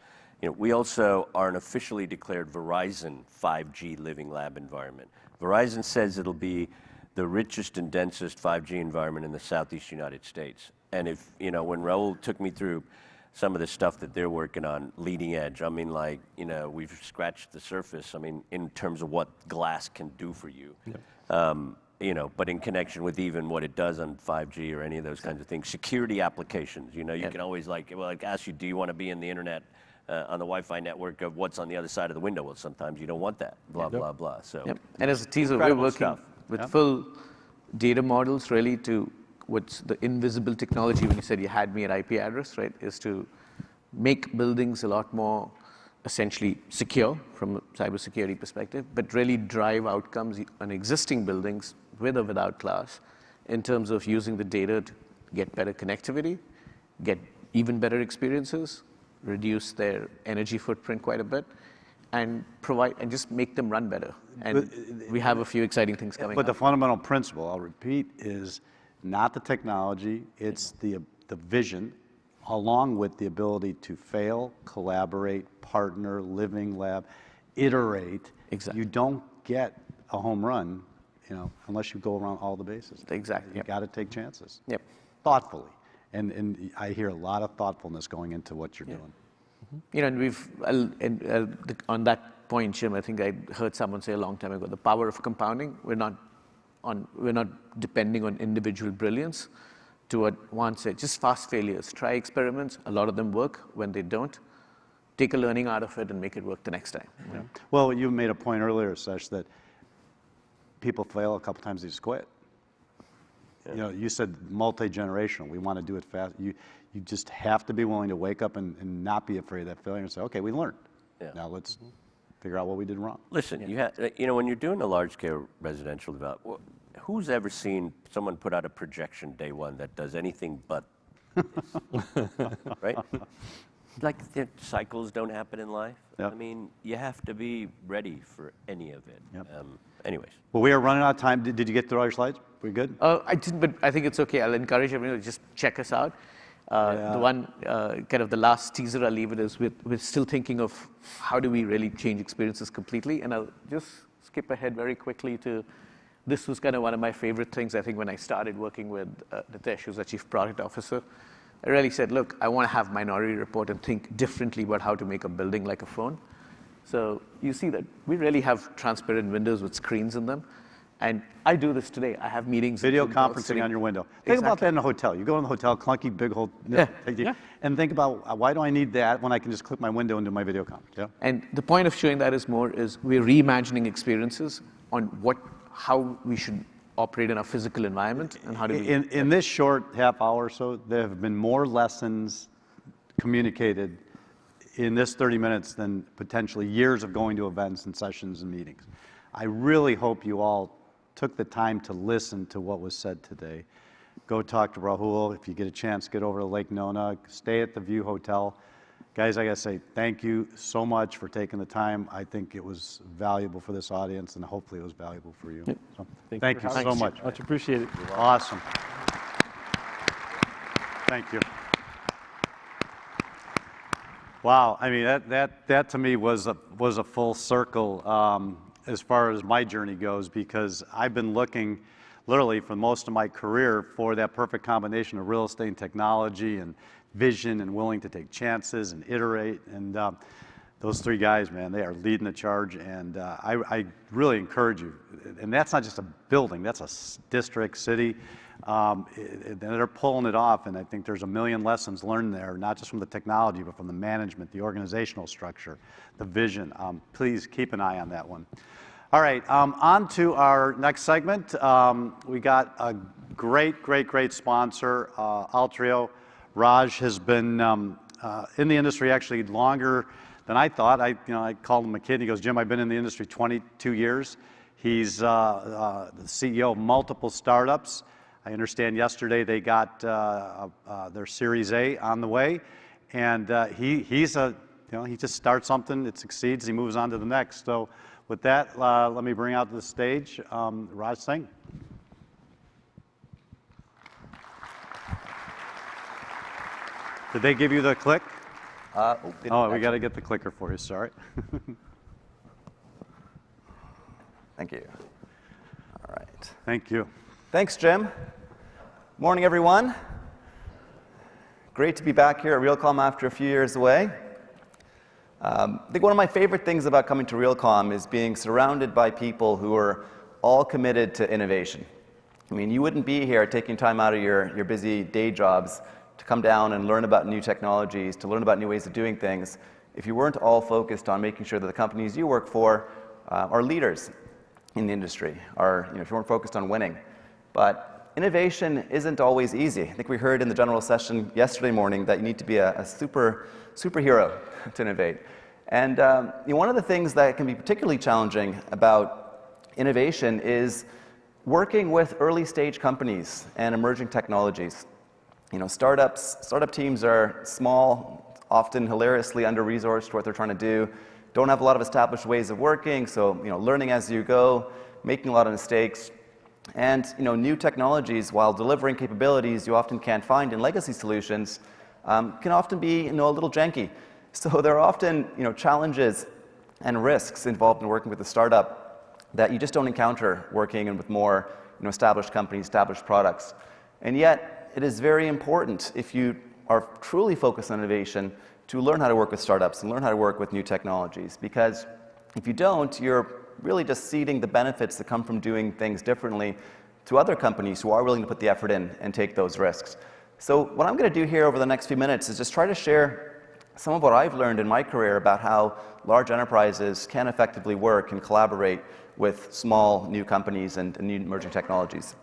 we also are an officially declared Verizon 5G Living Lab environment. Verizon says it'll be the richest and densest 5G environment in the Southeast United States. And if, when Raul took me through some of the stuff that they're working on, leading edge, I mean, we've scratched the surface, I mean, in terms of what glass can do for you. But in connection with even what it does on 5G or any of those kinds of things. Security applications, you can always ask you, do you want to be in the internet on the Wi-Fi network of what's on the other side of the window? Well, sometimes you don't want that, blah, blah, blah. So, and as a teaser, we're working with full data models really to what's the invisible technology when you said you had me at IP address, right, is to make buildings a lot more essentially secure from a cybersecurity perspective, but really drive outcomes on existing buildings with or without glass in terms of using the data to get better connectivity, get even better experiences, reduce their energy footprint quite a bit, and provide and just make them run better. And we have a few exciting things coming up. But the fundamental principle, I'll repeat, is not the technology, it's the vision, along with the ability to fail, collaborate, partner, living lab, iterate. Exactly. You don't get a home run, unless you go around all the bases. Exactly. You got to take chances. Yep. Thoughtfully. And I hear a lot of thoughtfulness going into what you're doing. And we've, on that point, Jim, I think I heard someone say a long time ago, the power of compounding. We're not depending on individual brilliance. To what Juan said, just fast failures. Try experiments. A lot of them work. When they don't, take a learning out of it and make it work the next time. Well, you made a point earlier, Sesh, that people fail a couple times, they just quit. You said multi-generational. We want to do it fast. You just have to be willing to wake up and not be afraid of that failure and say, okay, we learned. Now let's figure out what we did wrong. Listen, when you're doing a large-scale residential development, who's ever seen someone put out a projection day one that does anything but this, right? The cycles don't happen in life. Yep. I mean, you have to be ready for any of it. Yep. Anyways. Well, we are running out of time. Did you get through all your slides? We good? I didn't, but I think it's okay. I'll encourage everyone to just check us out. The one, kind of the last teaser I'll leave it is we're still thinking of how do we really change experiences completely. And I'll just skip ahead very quickly to, this was kind of one of my favorite things, I think, when I started working with Nitesh, who's our Chief Product Officer. I really said, look, I want to have Minority Report and think differently about how to make a building like a phone. So you see that we really have transparent windows with screens in them. And I do this today. I have meetings. Video conferencing on your window. Think about that in a hotel. You go in the hotel, clunky, big and think about, why do I need that when I can just click my window and do my video conference? Yeah? And the point of showing that is we're reimagining experiences on how we should operate in a physical environment and how do we... In this short half hour or so, there have been more lessons communicated in this 30 minutes than potentially years of going to events and sessions and meetings. I really hope you all took the time to listen to what was said today. Go talk to Rahul. If you get a chance, get over to Lake Nona. Stay at the View Hotel. Guys, I got to say thank you so much for taking the time. I think it was valuable for this audience, and hopefully it was valuable for you. So, thank you so much. Much appreciated. Awesome. Thank you. Wow, I mean, that to me was a full circle as far as my journey goes, because I've been looking literally for most of my career for that perfect combination of real estate and technology and vision and willing to take chances and iterate. And those three guys, man, they are leading the charge, and I really encourage you. And that's not just a building, that's a district, city. They're pulling it off, and I think there's a million lessons learned there, not just from the technology, but from the management, the organizational structure, the vision. Please keep an eye on that one. All right, on to our next segment. We got a great sponsor, Altrio. Raj has been in the industry actually longer than I thought. I called him a kid, and he goes, Jim, I've been in the industry 22 years. He's the CEO of multiple startups. I understand yesterday they got their Series A on the way, and he just starts something, it succeeds, he moves on to the next. So with that, let me bring out to the stage Raj Singh. Did they give you the click? We got to get the clicker for you, sorry. Thank you. All right. Thank you. Thanks, Jim. Morning, everyone. Great to be back here at Realcomm after a few years away. I think one of my favorite things about coming to Realcomm is being surrounded by people who are all committed to innovation. I mean, you wouldn't be here taking time out of your busy day jobs to come down and learn about new technologies, to learn about new ways of doing things, if you weren't all focused on making sure that the companies you work for are leaders in the industry, if you weren't focused on winning. But innovation isn't always easy. I think we heard in the general session yesterday morning that you need to be a superhero to innovate. And one of the things that can be particularly challenging about innovation is working with early stage companies and emerging technologies. Startup teams are small, often hilariously under-resourced for what they're trying to do, don't have a lot of established ways of working, so learning as you go, making a lot of mistakes. And new technologies, while delivering capabilities you often can't find in legacy solutions, can often be a little janky. So there are often challenges and risks involved in working with a startup that you just don't encounter working with more established companies, established products. And yet it is very important, if you are truly focused on innovation, to learn how to work with startups and learn how to work with new technologies. Because if you don't, you're really just ceding the benefits that come from doing things differently to other companies who are willing to put the effort in and take those risks. So what I'm going to do here over the next few minutes is just try to share some of what I've learned in my career about how large enterprises can effectively work and collaborate with small new companies and new emerging technologies.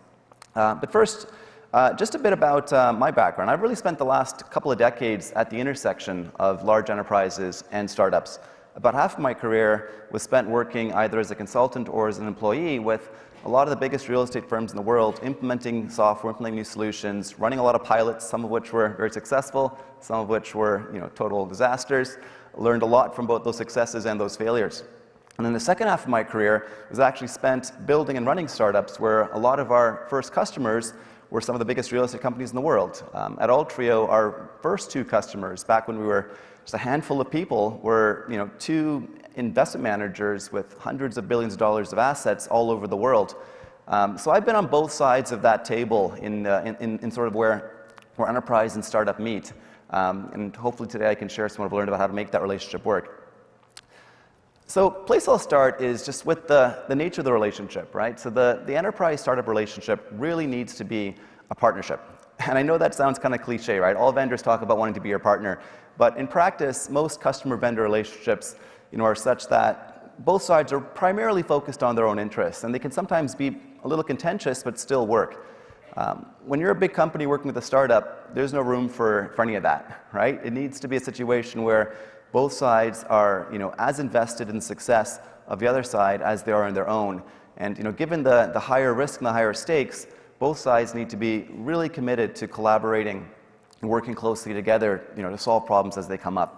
But first, just a bit about my background. I've really spent the last couple of decades at the intersection of large enterprises and startups. About half of my career was spent working either as a consultant or as an employee with a lot of the biggest real estate firms in the world, implementing software, implementing new solutions, running a lot of pilots, some of which were very successful, some of which were total disasters. Learned a lot from both those successes and those failures. And then the second half of my career was actually spent building and running startups where a lot of our first customers were some of the biggest real estate companies in the world. At Altrio, our first two customers, back when we were just a handful of people, were two investment managers with hundreds of billions of dollars of assets all over the world. So I've been on both sides of that table in sort of where enterprise and startup meet. And hopefully today I can share some of what I've learned about how to make that relationship work. So place I'll start is just with the nature of the relationship, right? So the enterprise-startup relationship really needs to be a partnership. And I know that sounds kind of cliche, right? All vendors talk about wanting to be your partner. But in practice, most customer-vendor relationships are such that both sides are primarily focused on their own interests. And they can sometimes be a little contentious, but still work. When you're a big company working with a startup, there's no room for any of that, right? It needs to be a situation where both sides are as invested in the success of the other side as they are in their own. And given the higher risk and the higher stakes, both sides need to be really committed to collaborating and working closely together to solve problems as they come up.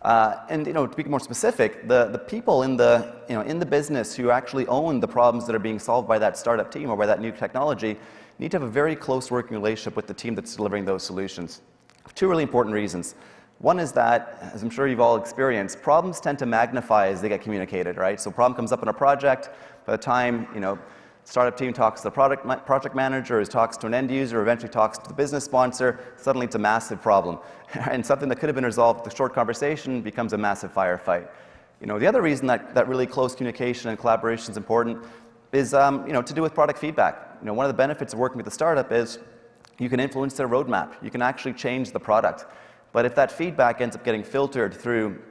And to be more specific, the people in the business who actually own the problems that are being solved by that startup team or by that new technology need to have a very close working relationship with the team that's delivering those solutions. Two really important reasons. One is that, as I'm sure you've all experienced, problems tend to magnify as they get communicated, right? So a problem comes up in a project, by the time, startup team talks to the project manager, who talks to an end user, eventually talks to the business sponsor, suddenly it's a massive problem. And something that could have been resolved with a short conversation becomes a massive firefight. The other reason that really close communication and collaboration is important is to do with product feedback. One of the benefits of working with a startup is you can influence their roadmap. You can actually change the product. But if that feedback ends up getting filtered through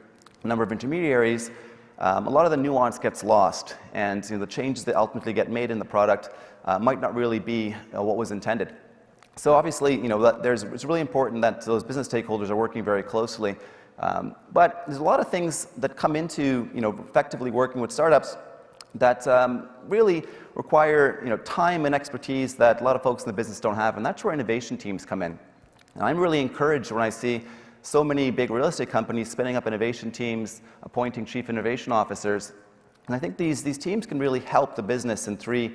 a number of intermediaries, a lot of the nuance gets lost, and the changes that ultimately get made in the product might not really be what was intended. So obviously, it's really important that those business stakeholders are working very closely. But there's a lot of things that come into effectively working with startups that really require time and expertise that a lot of folks in the business don't have, and that's where innovation teams come in. And I'm really encouraged when I see so many big real estate companies spinning up innovation teams, appointing chief innovation officers. And I think these teams can really help the business in three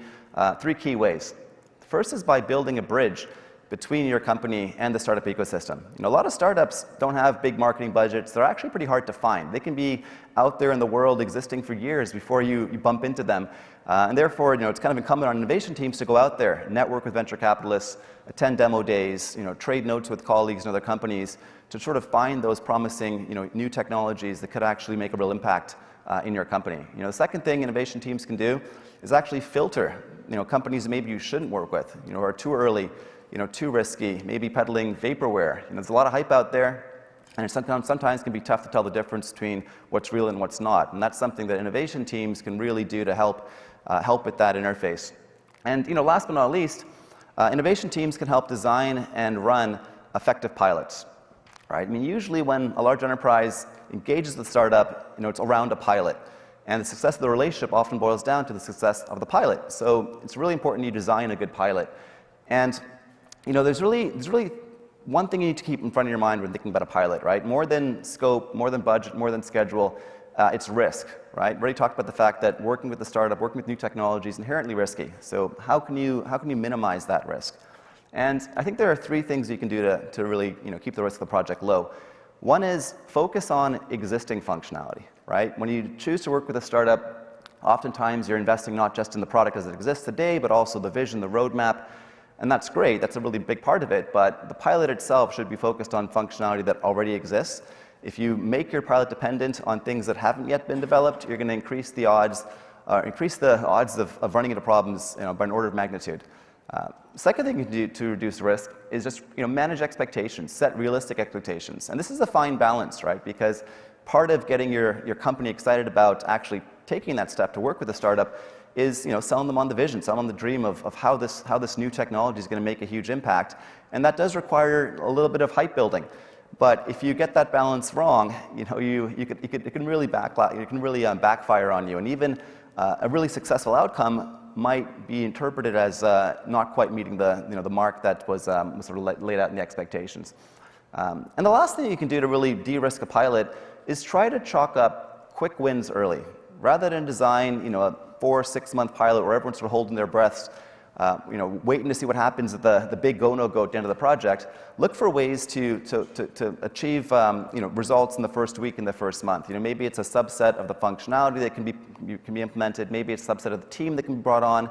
key ways. The first is by building a bridge between your company and the startup ecosystem. A lot of startups don't have big marketing budgets. They're actually pretty hard to find. They can be out there in the world existing for years before you bump into them. And therefore, it's kind of incumbent on innovation teams to go out there, network with venture capitalists, attend demo days, trade notes with colleagues and other companies to sort of find those promising, new technologies that could actually make a real impact in your company. The second thing innovation teams can do is actually filter, companies that maybe you shouldn't work with, or are too early, too risky, maybe peddling vaporware. There's a lot of hype out there, and it sometimes can be tough to tell the difference between what's real and what's not. And that's something that innovation teams can really do to help with that interface. And last but not least, innovation teams can help design and run effective pilots. Right? Usually when a large enterprise engages the startup, it's around a pilot. And the success of the relationship often boils down to the success of the pilot. So it's really important you design a good pilot. And there's really one thing you need to keep in front of your mind when thinking about a pilot, right? More than scope, more than budget, more than schedule, it's risk, right? We already talked about the fact that working with the startup, working with new technology is inherently risky. So how can you minimize that risk? And I think there are three things you can do to really keep the risk of the project low. One is focus on existing functionality, right? When you choose to work with a startup, oftentimes you're investing not just in the product as it exists today, but also the vision, the roadmap. And that's great. That's a really big part of it. But the pilot itself should be focused on functionality that already exists. If you make your pilot dependent on things that haven't yet been developed, you're going to increase the odds of running into problems by an order of magnitude. Second thing you can do to reduce risk is just manage expectations, set realistic expectations. And this is a fine balance, right? Because part of getting your company excited about actually taking that step to work with a startup is selling them on the vision, selling them the dream of how this new technology is going to make a huge impact. And that does require a little bit of hype building. But if you get that balance wrong, it can really backfire on you. And even a really successful outcome might be interpreted as not quite meeting the mark that was sort of laid out in the expectations. And the last thing you can do to really de-risk a pilot is try to chalk up quick wins early. Rather than design a 4 or 6 month pilot where everyone's sort of holding their breaths, waiting to see what happens at the big go-no-go at the end of the project, look for ways to achieve results in the first week, in the first month. Maybe it's a subset of the functionality that can be implemented. Maybe it's a subset of the team that can be brought on.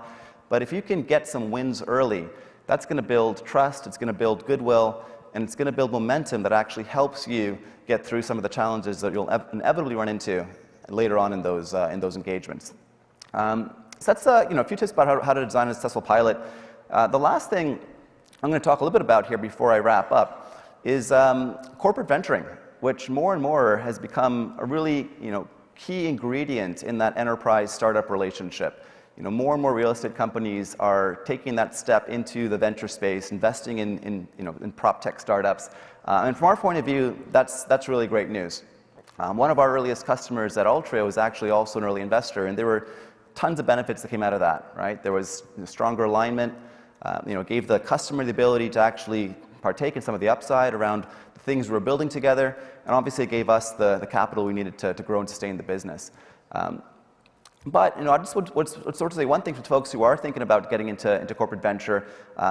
But if you can get some wins early, that's going to build trust, it's going to build goodwill, and it's going to build momentum that actually helps you get through some of the challenges that you'll inevitably run into later on in those engagements. So that's a few tips about how to design a successful pilot. The last thing I'm going to talk a little bit about here before I wrap up is corporate venturing, which more and more has become a really key ingredient in that enterprise startup relationship. More and more real estate companies are taking that step into the venture space, investing in prop tech startups. And from our point of view, that's really great news. One of our earliest customers at Altria was actually also an early investor, and there were tons of benefits that came out of that, right? There was stronger alignment, gave the customer the ability to actually partake in some of the upside around the things we were building together, and obviously it gave us the capital we needed to grow and sustain the business. But I just would sort of say one thing for folks who are thinking about getting into corporate venture,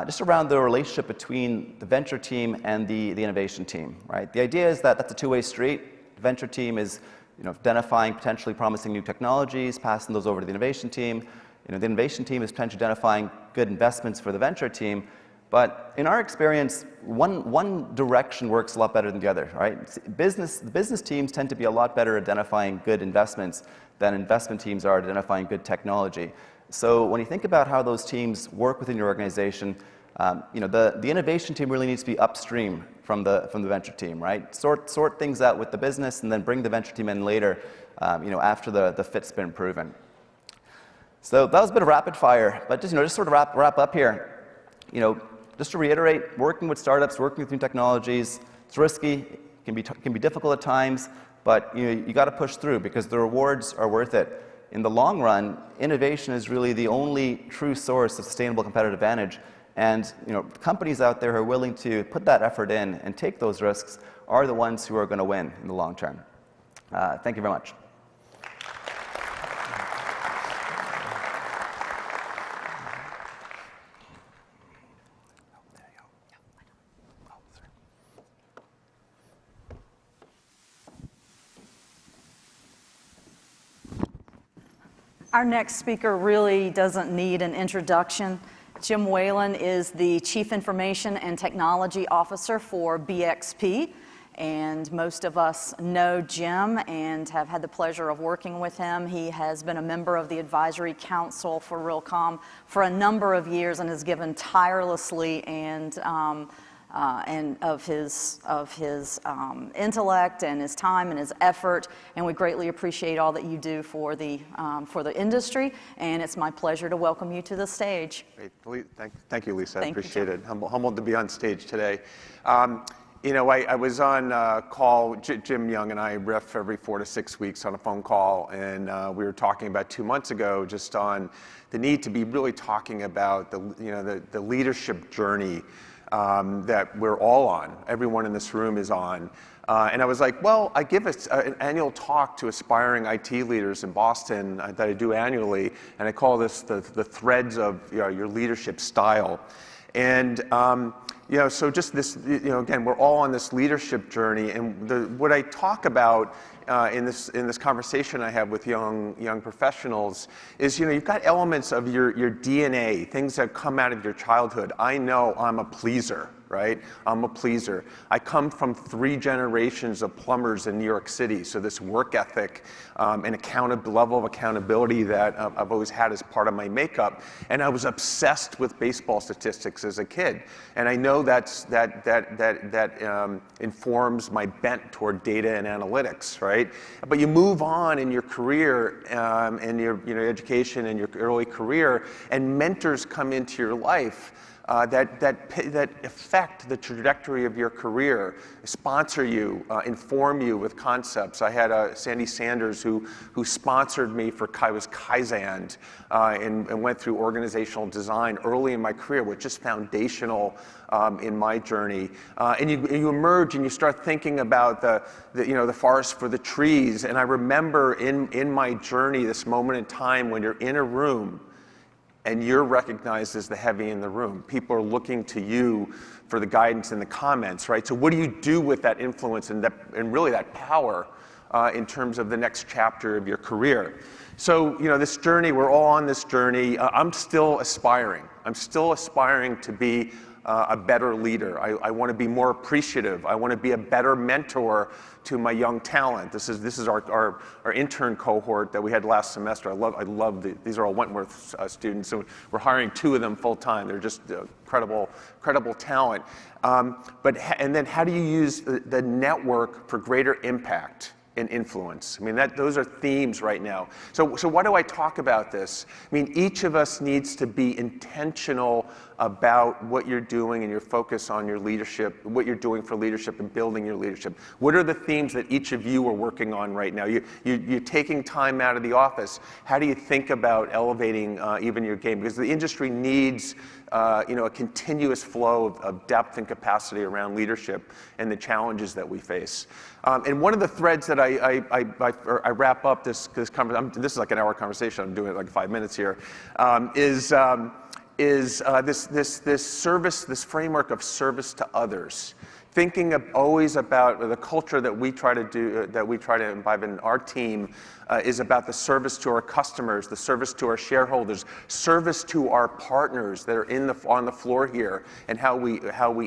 just around the relationship between the venture team and the innovation team, right? The idea is that that's a two-way street. The venture team is identifying potentially promising new technologies, passing those over to the innovation team. The innovation team is potentially identifying good investments for the venture team. But in our experience, one direction works a lot better than the other, right? The business teams tend to be a lot better at identifying good investments than investment teams are at identifying good technology. So when you think about how those teams work within your organization, the innovation team really needs to be upstream from the venture team, right? Sort things out with the business and then bring the venture team in later, after the fit's been proven. So that was a bit of rapid fire, but just sort of wrap up here. Just to reiterate, working with startups, working with new technologies, it's risky, can be difficult at times, but you got to push through because the rewards are worth it. In the long run, innovation is really the only true source of sustainable competitive advantage. And companies out there who are willing to put that effort in and take those risks are the ones who are going to win in the long term. Thank you very much. Our next speaker really doesn't need an introduction. Jim Whalen is the Chief Information and Technology Officer for BXP, and most of us know Jim and have had the pleasure of working with him. He has been a member of the Advisory Council for Realcomm for a number of years and has given tirelessly and of his intellect and his time and his effort, and we greatly appreciate all that you do for the industry. And it's my pleasure to welcome you to the stage. Great. Thank you, Lisa. I Thank you, appreciate Jim. it. Humbled to be on stage today. I was on call. Jim Young and I riff every 4 to 6 weeks on a phone call, and we were talking about 2 months ago just on the need to be really talking about the leadership journey that we're all on, everyone in this room is on. And I was like, well, I give an annual talk to aspiring IT leaders in Boston that I do annually, and I call this the threads of your leadership style. And so just this, again, we're all on this leadership journey, and what I talk about in this conversation I have with young professionals is, you've got elements of your DNA, things that come out of your childhood. I know I'm a pleaser, right? I'm a pleaser. I come from 3 generations of plumbers in New York City, so this work ethic and level of accountability that I've always had as part of my makeup. And I was obsessed with baseball statistics as a kid, and I know that informs my bent toward data and analytics, right? But you move on in your career and your education and your early career, and mentors come into your life that affect the trajectory of your career, sponsor you, inform you with concepts. I had Sandy Sanders who sponsored me for Kaizen and went through organizational design early in my career, which is foundational in my journey. And you emerge and you start thinking about the forest for the trees. And I remember in my journey this moment in time when you're in a room and you're recognized as the heavy in the room. People are looking to you for the guidance and the comments, right? So what do you do with that influence and really that power in terms of the next chapter of your career? So, this journey, we're all on this journey. I'm still aspiring. I'm still aspiring to be a better leader. I want to be more appreciative. I want to be a better mentor to my young talent. This is our intern cohort that we had last semester. I love these are all Wentworth students, so we're hiring 2 of them full time. They're just incredible talent. And then how do you use the network for greater impact and influence? I mean, those are themes right now. So why do I talk about this? I mean, each of us needs to be intentional about what you're doing and your focus on your leadership, what you're doing for leadership and building your leadership. What are the themes that each of you are working on right now? You're taking time out of the office. How do you think about elevating even your game? Because the industry needs a continuous flow of depth and capacity around leadership and the challenges that we face. And one of the threads that I wrap up this conversation, this is like an hour conversation, I'm doing it like 5 minutes here, is this service, this framework of service to others. Thinking always about the culture that we try to do, that we try to imbibe in our team, is about the service to our customers, the service to our shareholders, service to our partners that are on the floor here, and how we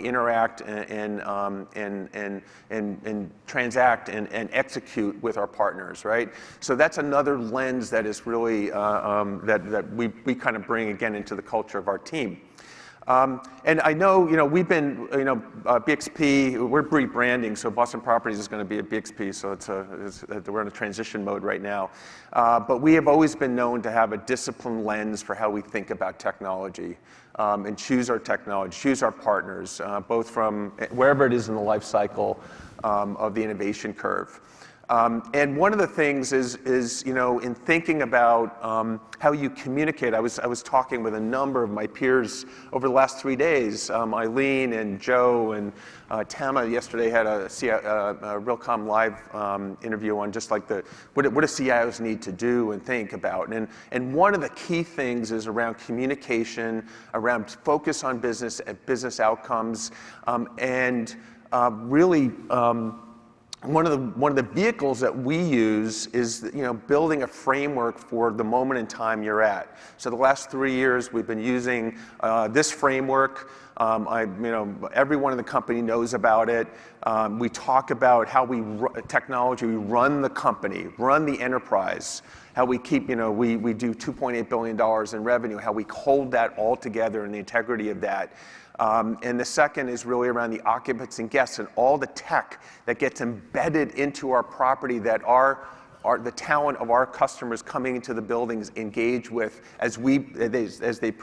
interact and transact and execute with our partners, right? So that's another lens that is really that we kind of bring again into the culture of our team. And I know, we've been, BXP, we're rebranding, so Boston Properties is going to be a BXP, so we're in a transition mode right now. But we have always been known to have a disciplined lens for how we think about technology, and choose our technology, choose our partners, both from wherever it is in the life cycle of the innovation curve. And one of the things is in thinking about how you communicate. I was talking with a number of my peers over the last 3 days. Eileen and Joe and Tama yesterday had a Realcomm Live interview on just like what do CIOs need to do and think about. And one of the key things is around communication, around focus on business outcomes, and really. One of the vehicles that we use is building a framework for the moment in time you're at. So the last 3 years we've been using this framework. Everyone in the company knows about it. We talk about how we run the company, run the enterprise. How we keep, we do $2.8 billion in revenue. How we hold that all together and the integrity of that. And the second is really around the occupants and guests and all the tech that gets embedded into our property that the talent of our customers coming into the buildings engage with as they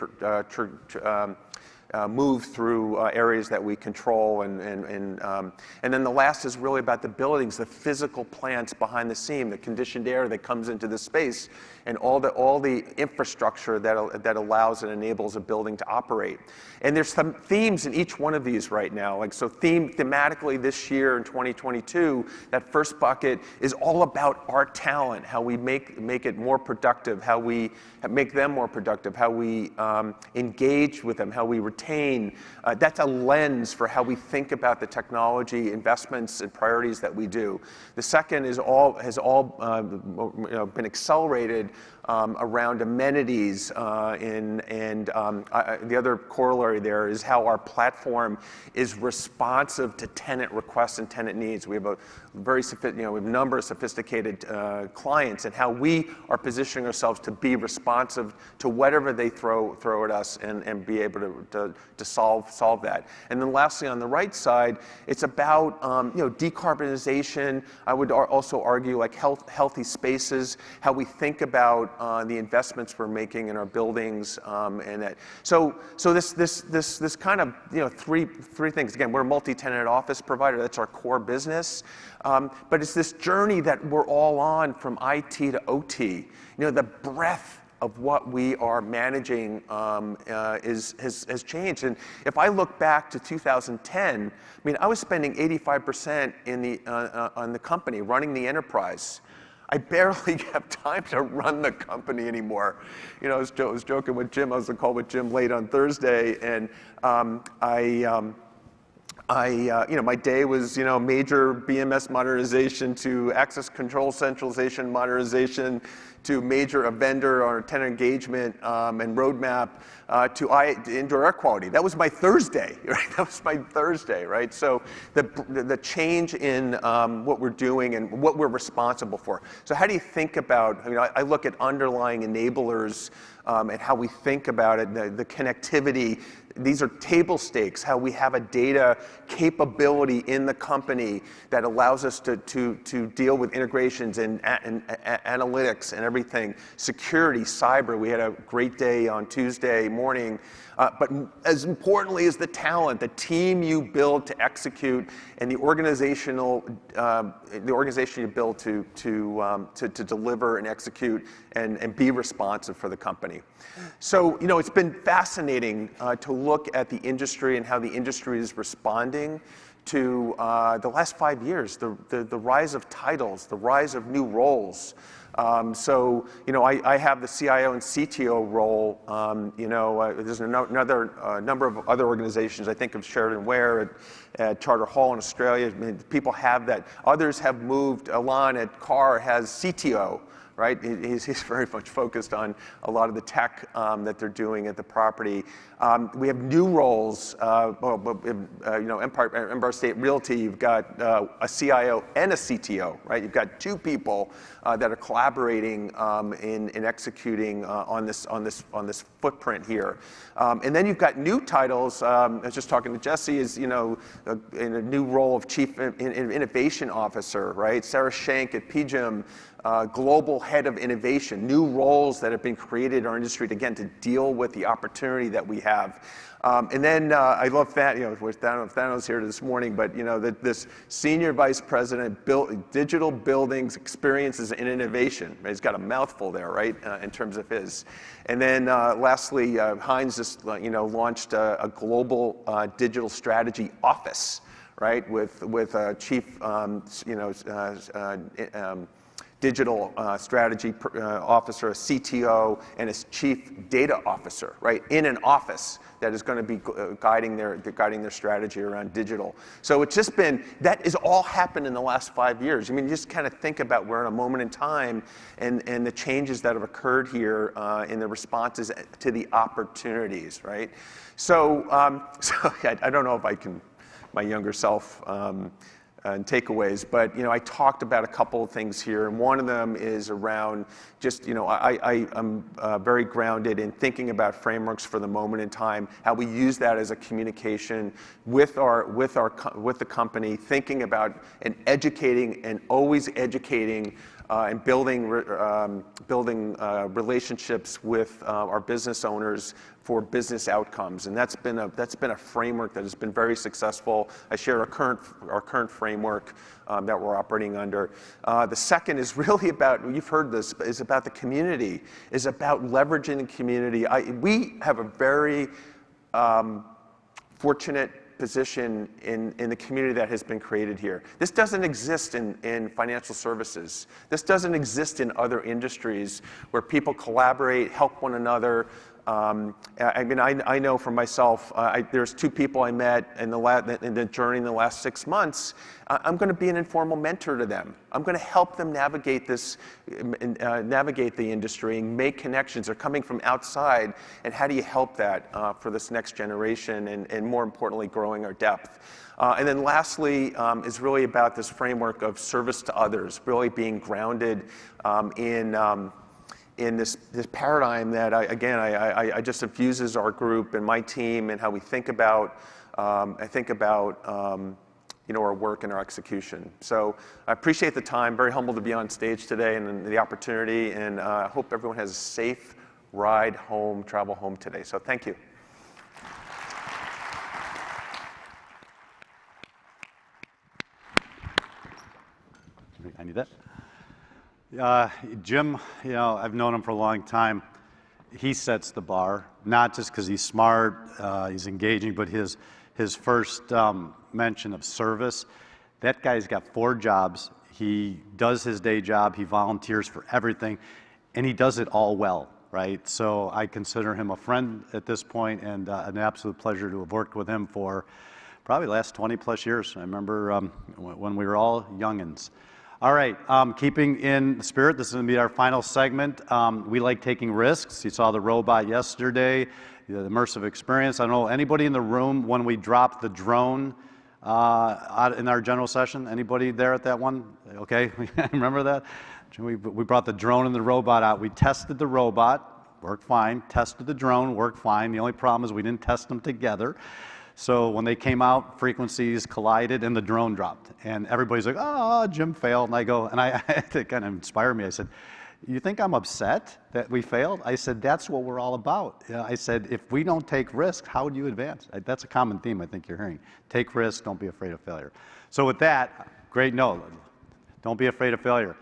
move through areas that we control, and then the last is really about the buildings, the physical plants behind the scene, the conditioned air that comes into the space, and all the infrastructure that allows and enables a building to operate. And there's some themes in each one of these right now. Like so, thematically this year in 2022, that first bucket is all about our talent, how we make it more productive, how we make them more productive, how we engage with them, how we retain. That's a lens for how we think about the technology investments and priorities that we do. The second has all been accelerated around amenities, and the other corollary there is how our platform is responsive to tenant requests and tenant needs. We have a we have a number of sophisticated clients, and how we are positioning ourselves to be responsive to whatever they throw at us and be able to solve that. And then lastly, on the right side, it's about decarbonization. I would also argue like healthy spaces, how we think about the investments we're making in our buildings, and that. So this kind of three things. Again, we're a multi-tenant office provider. That's our core business. But it's this journey that we're all on from IT to OT. The breadth of what we are managing has changed. And if I look back to 2010, I was spending 85% on the company, running the enterprise. I barely have time to run the company anymore. I was joking with Jim. I was on a call with Jim late on Thursday, and my day was, major BMS modernization to access control centralization modernization to major vendor or tenant engagement and roadmap to indoor air quality. That was my Thursday, right? That was my Thursday, right? So the change in what we're doing and what we're responsible for. So how do you think about, I look at underlying enablers and how we think about it, the connectivity. These are table stakes, how we have a data capability in the company that allows us to deal with integrations and analytics and everything. Security, cyber, we had a great day on Tuesday morning. But as importantly is the talent, the team you build to execute, and the organization you build to deliver and execute and be responsive for the company. So, it's been fascinating to look at the industry and how the industry is responding to the last 5 years, the rise of titles, the rise of new roles. So, I have the CIO and CTO role. There's another number of other organizations. I think of Sheridan Ware at Charter Hall in Australia. I mean, people have that. Others have moved. Alon at Carr has CTO. Right? He's very much focused on a lot of the tech that they're doing at the property. We have new roles. Empire State Realty, you've got a CIO and a CTO. Right? You've got two people that are collaborating in executing on this footprint here. And then you've got new titles. I was just talking to Jesse. In a new role of Chief Innovation Officer. Right? Sarah Shank at PGIM. Global head of innovation, new roles that have been created in our industry to, again, to deal with the opportunity that we have. And then I love that, Thanos here this morning, but this senior vice president, digital buildings, experiences, and innovation. Right? He's got a mouthful there, right, in terms of his. And then lastly, Heinz just launched a global digital strategy office, right, with a chief, digital strategy officer, a CTO, and a chief data officer, right, in an office that is going to be guiding their strategy around digital. So it's just been, that has all happened in the last 5 years. I mean, you just kind of think about we're in a moment in time and the changes that have occurred here in the responses to the opportunities, right? So, I don't know if I can, my younger self, and takeaways, but I talked about a couple of things here, and one of them is around just I'm very grounded in thinking about frameworks for the moment in time, how we use that as a communication with the company, thinking about and educating and always educating. And building relationships with our business owners for business outcomes, and that's been a framework that has been very successful. I share our current framework that we're operating under. The second is really about, you've heard this, is about the community, is about leveraging the community. We have a very fortunate position in the community that has been created here. This doesn't exist in financial services. This doesn't exist in other industries where people collaborate, help one another. I mean, I know for myself, there's two people I met in the journey in the last 6 months. I'm going to be an informal mentor to them. I'm going to help them navigate navigate the industry and make connections. They're coming from outside, and how do you help that for this next generation, and more importantly, growing our depth. And then lastly is really about this framework of service to others, really being grounded in this paradigm that I just infuses our group and my team and how we think about our work and our execution. So I appreciate the time. Very humbled to be on stage today and the opportunity, and I hope everyone has a safe ride home, travel home today. So thank you. I need that. Jim, I've known him for a long time. He sets the bar, not just because he's smart, he's engaging, but his first mention of service. That guy's got 4 jobs. He does his day job. He volunteers for everything, and he does it all well, right? So I consider him a friend at this point, and an absolute pleasure to have worked with him for probably the last 20 plus years. I remember when we were all youngins. All right, keeping in the spirit, this is going to be our final segment. We like taking risks. You saw the robot yesterday, the immersive experience. I don't know, anybody in the room when we dropped the drone in our general session? Anybody there at that one? Okay, remember that? We brought the drone and the robot out. We tested the robot, worked fine. Tested the drone, worked fine. The only problem is we didn't test them together. So when they came out, frequencies collided and the drone dropped. And everybody's like, oh, Jim failed. And I go, and I to kind of inspire me, I said, you think I'm upset that we failed? I said, that's what we're all about. I said, if we don't take risks, how do you advance? That's a common theme I think you're hearing. Take risks, don't be afraid of failure. So with that, great note. Don't be afraid of failure.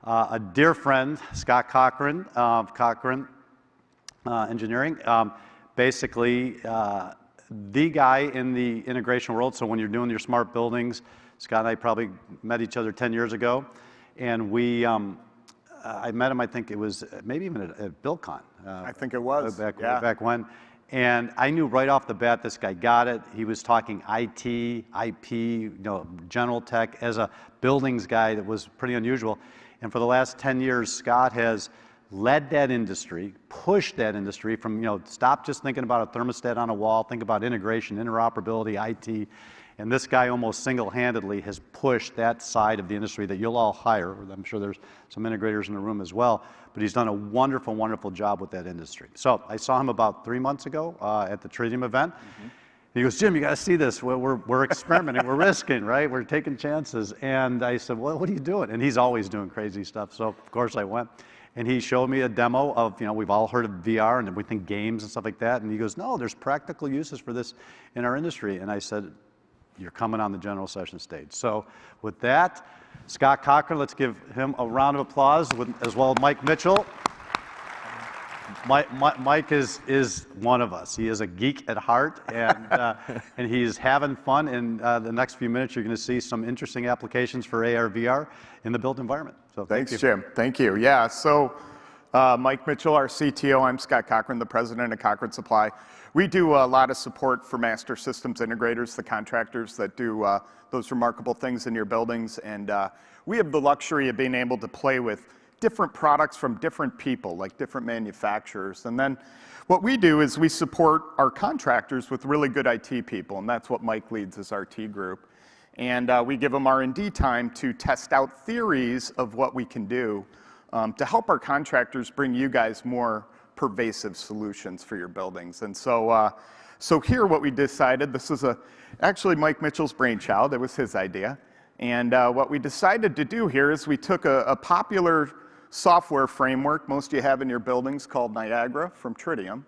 A dear friend, Scott Cochran of Cochran Engineering, basically the guy in the integration world. So when you're doing your smart buildings, Scott and I probably met each other 10 years ago, and I met him, I think it was maybe even at BuildCon. I think it was, back when. And I knew right off the bat this guy got it. He was talking IT, IP, general tech as a buildings guy that was pretty unusual. And for the last 10 years, Scott has led that industry, pushed that industry from, stop just thinking about a thermostat on a wall, think about integration, interoperability, IT. And this guy almost single-handedly has pushed that side of the industry that you'll all hire. I'm sure there's some integrators in the room as well, but he's done a wonderful, wonderful job with that industry. So I saw him about 3 months ago at the Tritium event. He goes, Jim, you got to see this. We're experimenting, we're risking, right? We're taking chances. And I said, well, what are you doing? And he's always doing crazy stuff. So of course I went. And he showed me a demo of, we've all heard of VR and we think games and stuff like that. And he goes, no, there's practical uses for this in our industry. And I said, you're coming on the general session stage. So with that, Scott Cochran, let's give him a round of applause, as well as Mike Mitchell. Mike is one of us. He is a geek at heart, and he's having fun. In the next few minutes, you're going to see some interesting applications for AR, VR in the built environment. So thanks, Jim. Thank you. Yeah, so Mike Mitchell, our CTO. I'm Scott Cochran, the president of Cochran Supply. We do a lot of support for master systems integrators, the contractors that do those remarkable things in your buildings. And we have the luxury of being able to play with different products from different people, like different manufacturers. And then what we do is we support our contractors with really good IT people, and that's what Mike leads as our T group. And we give them R&D time to test out theories of what we can do to help our contractors bring you guys more pervasive solutions for your buildings. And so, here what we decided, this is actually Mike Mitchell's brainchild, it was his idea. And what we decided to do here is we took a popular software framework most of you have in your buildings called Niagara from Tritium.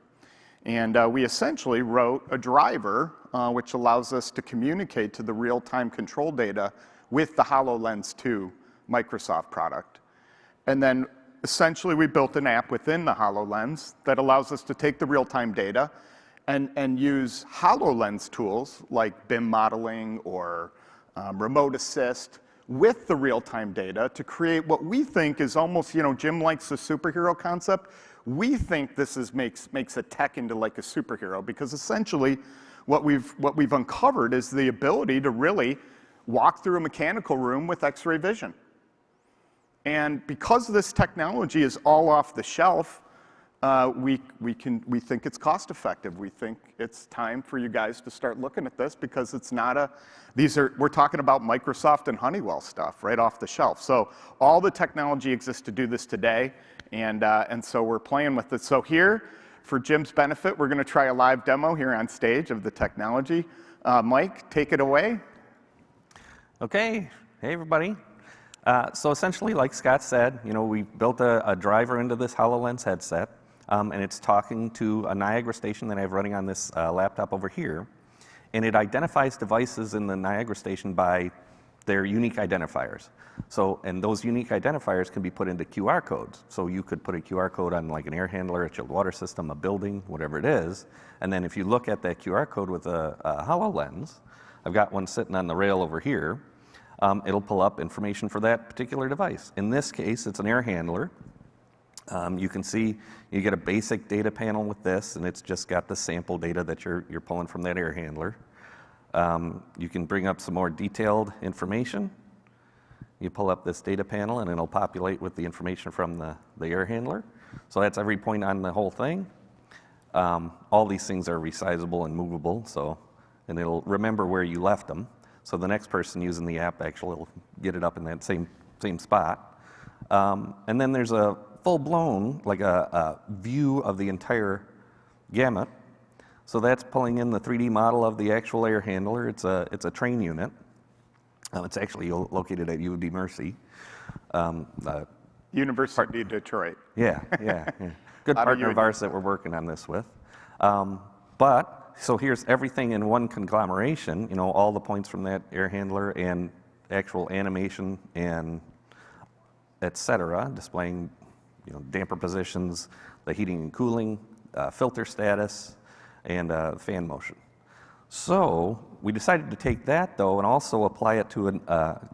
And we essentially wrote a driver which allows us to communicate to the real-time control data with the HoloLens 2 Microsoft product. And then essentially we built an app within the HoloLens that allows us to take the real-time data and use HoloLens tools like BIM modeling or remote assist with the real-time data to create what we think is almost, Jim likes the superhero concept. We think this makes a tech into like a superhero, because essentially what we've uncovered is the ability to really walk through a mechanical room with X-ray vision. And because this technology is all off the shelf, we think it's cost effective. We think it's time for you guys to start looking at this, because it's not we're talking about Microsoft and Honeywell stuff right off the shelf. So all the technology exists to do this today, and so we're playing with it. So here, for Jim's benefit, we're going to try a live demo here on stage of the technology. Mike, take it away. Okay. Hey, everybody. So essentially, like Scott said, we built a driver into this HoloLens headset, and it's talking to a Niagara station that I have running on this laptop over here, and it identifies devices in the Niagara station by their unique identifiers. So, and those unique identifiers can be put into QR codes. So you could put a QR code on like an air handler, a chilled water system, a building, whatever it is, and then if you look at that QR code with a HoloLens, I've got one sitting on the rail over here, it'll pull up information for that particular device. In this case, it's an air handler. You can see you get a basic data panel with this, and it's just got the sample data that you're pulling from that air handler. You can bring up some more detailed information. You pull up this data panel, and it'll populate with the information from the air handler. So that's every point on the whole thing. All these things are resizable and movable, and it'll remember where you left them. So the next person using the app actually will get it up in that same spot. And then there's a full-blown, like a view of the entire gamut. So that's pulling in the 3D model of the actual air handler. It's a train unit. It's actually located at U of D Mercy. University of Detroit. Yeah. Good partner of ours that we're working on this with. So here's everything in one conglomeration, you know, all the points from that air handler and actual animation and et cetera, displaying, you know, damper positions, the heating and cooling, filter status, and fan motion. So we decided to take that, though, and also apply it to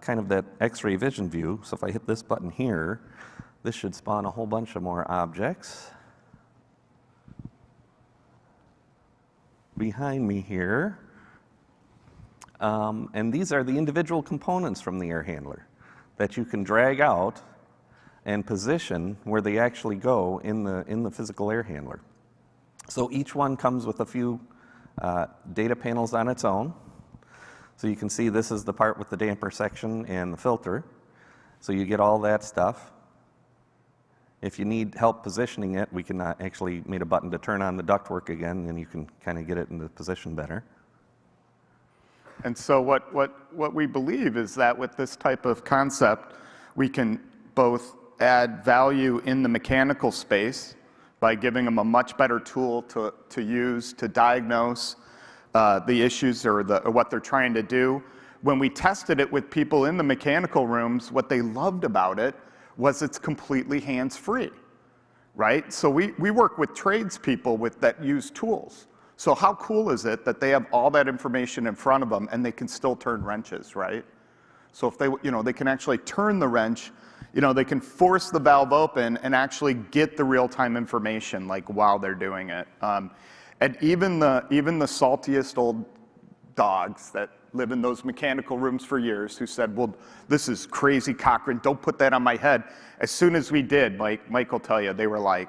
kind of that X-ray vision view. So if I hit this button here, this should spawn a whole bunch of more objects. Behind me here. And these are the individual components from the air handler that you can drag out and position where they actually go in the physical air handler. So each one comes with a few data panels on its own. So you can see this is the part with the damper section and the filter. So you get all that stuff. If you need help positioning it, we can actually made a button to turn on the ductwork again, and you can kind of get it into position better. And so what we believe is that with this type of concept, we can both add value in the mechanical space by giving them a much better tool to use to diagnose the issues or what they're trying to do. When we tested it with people in the mechanical rooms, what they loved about it was it's completely hands-free, right? So we work with tradespeople that use tools. So how cool is it that they have all that information in front of them and they can still turn wrenches, right? So if they can actually turn the wrench, they can force the valve open and actually get the real-time information like while they're doing it. And even the saltiest old dogs that live in those mechanical rooms for years who said, well, this is crazy, Cochran, don't put that on my head. As soon as we did, Mike will tell you, they were like,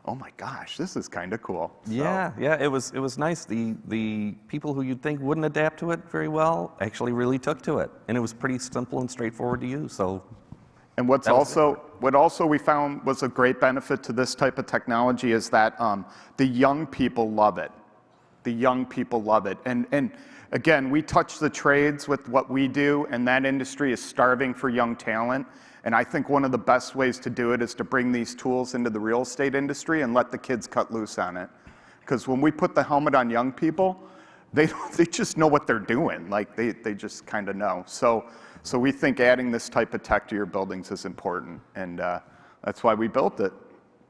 oh my gosh, this is kind of cool. So. Yeah, it was nice. The people who you'd think wouldn't adapt to it very well actually really took to it. And it was pretty simple and straightforward to use. So. And what also we found was a great benefit to this type of technology is that the young people love it. The young people love it. And again, we touch the trades with what we do, and that industry is starving for young talent. And I think one of the best ways to do it is to bring these tools into the real estate industry and let the kids cut loose on it. Because when we put the helmet on young people, they just know what they're doing. Like they just kind of know. So we think adding this type of tech to your buildings is important, and that's why we built it.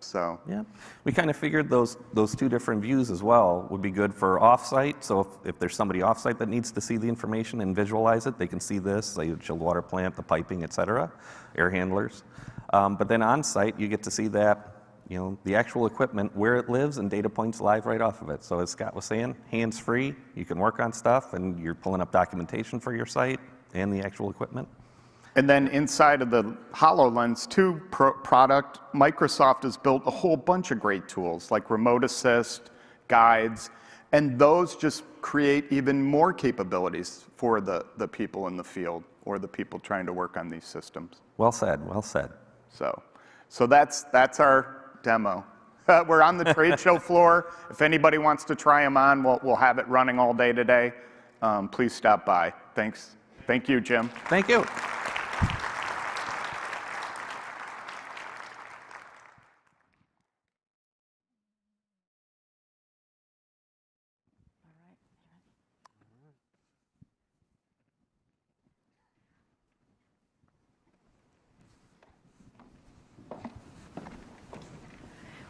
So yeah, we kind of figured those two different views as well would be good for off-site. So if there's somebody off-site that needs to see the information and visualize it, they can see this, say the chilled water plant, the piping, et cetera, air handlers. But then on-site, you get to see that, the actual equipment, where it lives, and data points live right off of it. So as Scott was saying, hands-free, you can work on stuff, and you're pulling up documentation for your site and the actual equipment. And then inside of the HoloLens 2 product, Microsoft has built a whole bunch of great tools like remote assist, guides, and those just create even more capabilities for the people in the field or the people trying to work on these systems. Well said, well said. So that's our demo. We're on the trade show floor. If anybody wants to try them on, we'll have it running all day today. Please stop by. Thanks. Thank you, Jim. Thank you.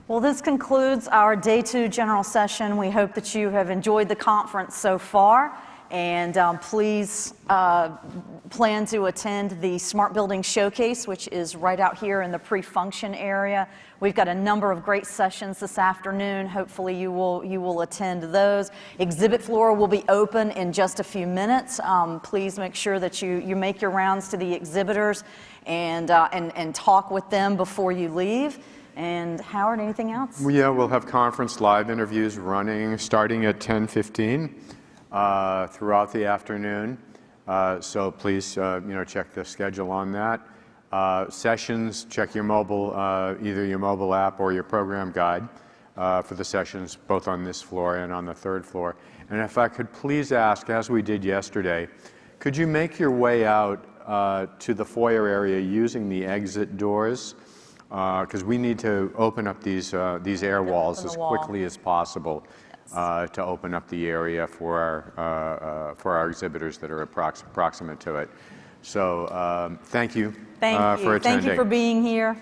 Well, this concludes our Day 2 general session. We hope that you have enjoyed the conference so far. And please plan to attend the Smart Building Showcase, which is right out here in the pre-function area. We've got a number of great sessions this afternoon. Hopefully you will attend those. Exhibit floor will be open in just a few minutes. Please make sure that you make your rounds to the exhibitors and talk with them before you leave. And Howard, anything else? Yeah, we'll have conference live interviews running starting at 10:15 throughout the afternoon. So please, check the schedule on that. Sessions, check your mobile, either your mobile app or your program guide. for the sessions, both on this floor and on the third floor. And if I could please ask, as we did yesterday, could you make your way out to the foyer area using the exit doors? Because we need to open up these air walls as quickly as possible to open up the area for our exhibitors that are proximate to it. So thank you for attending. Thank you for being here.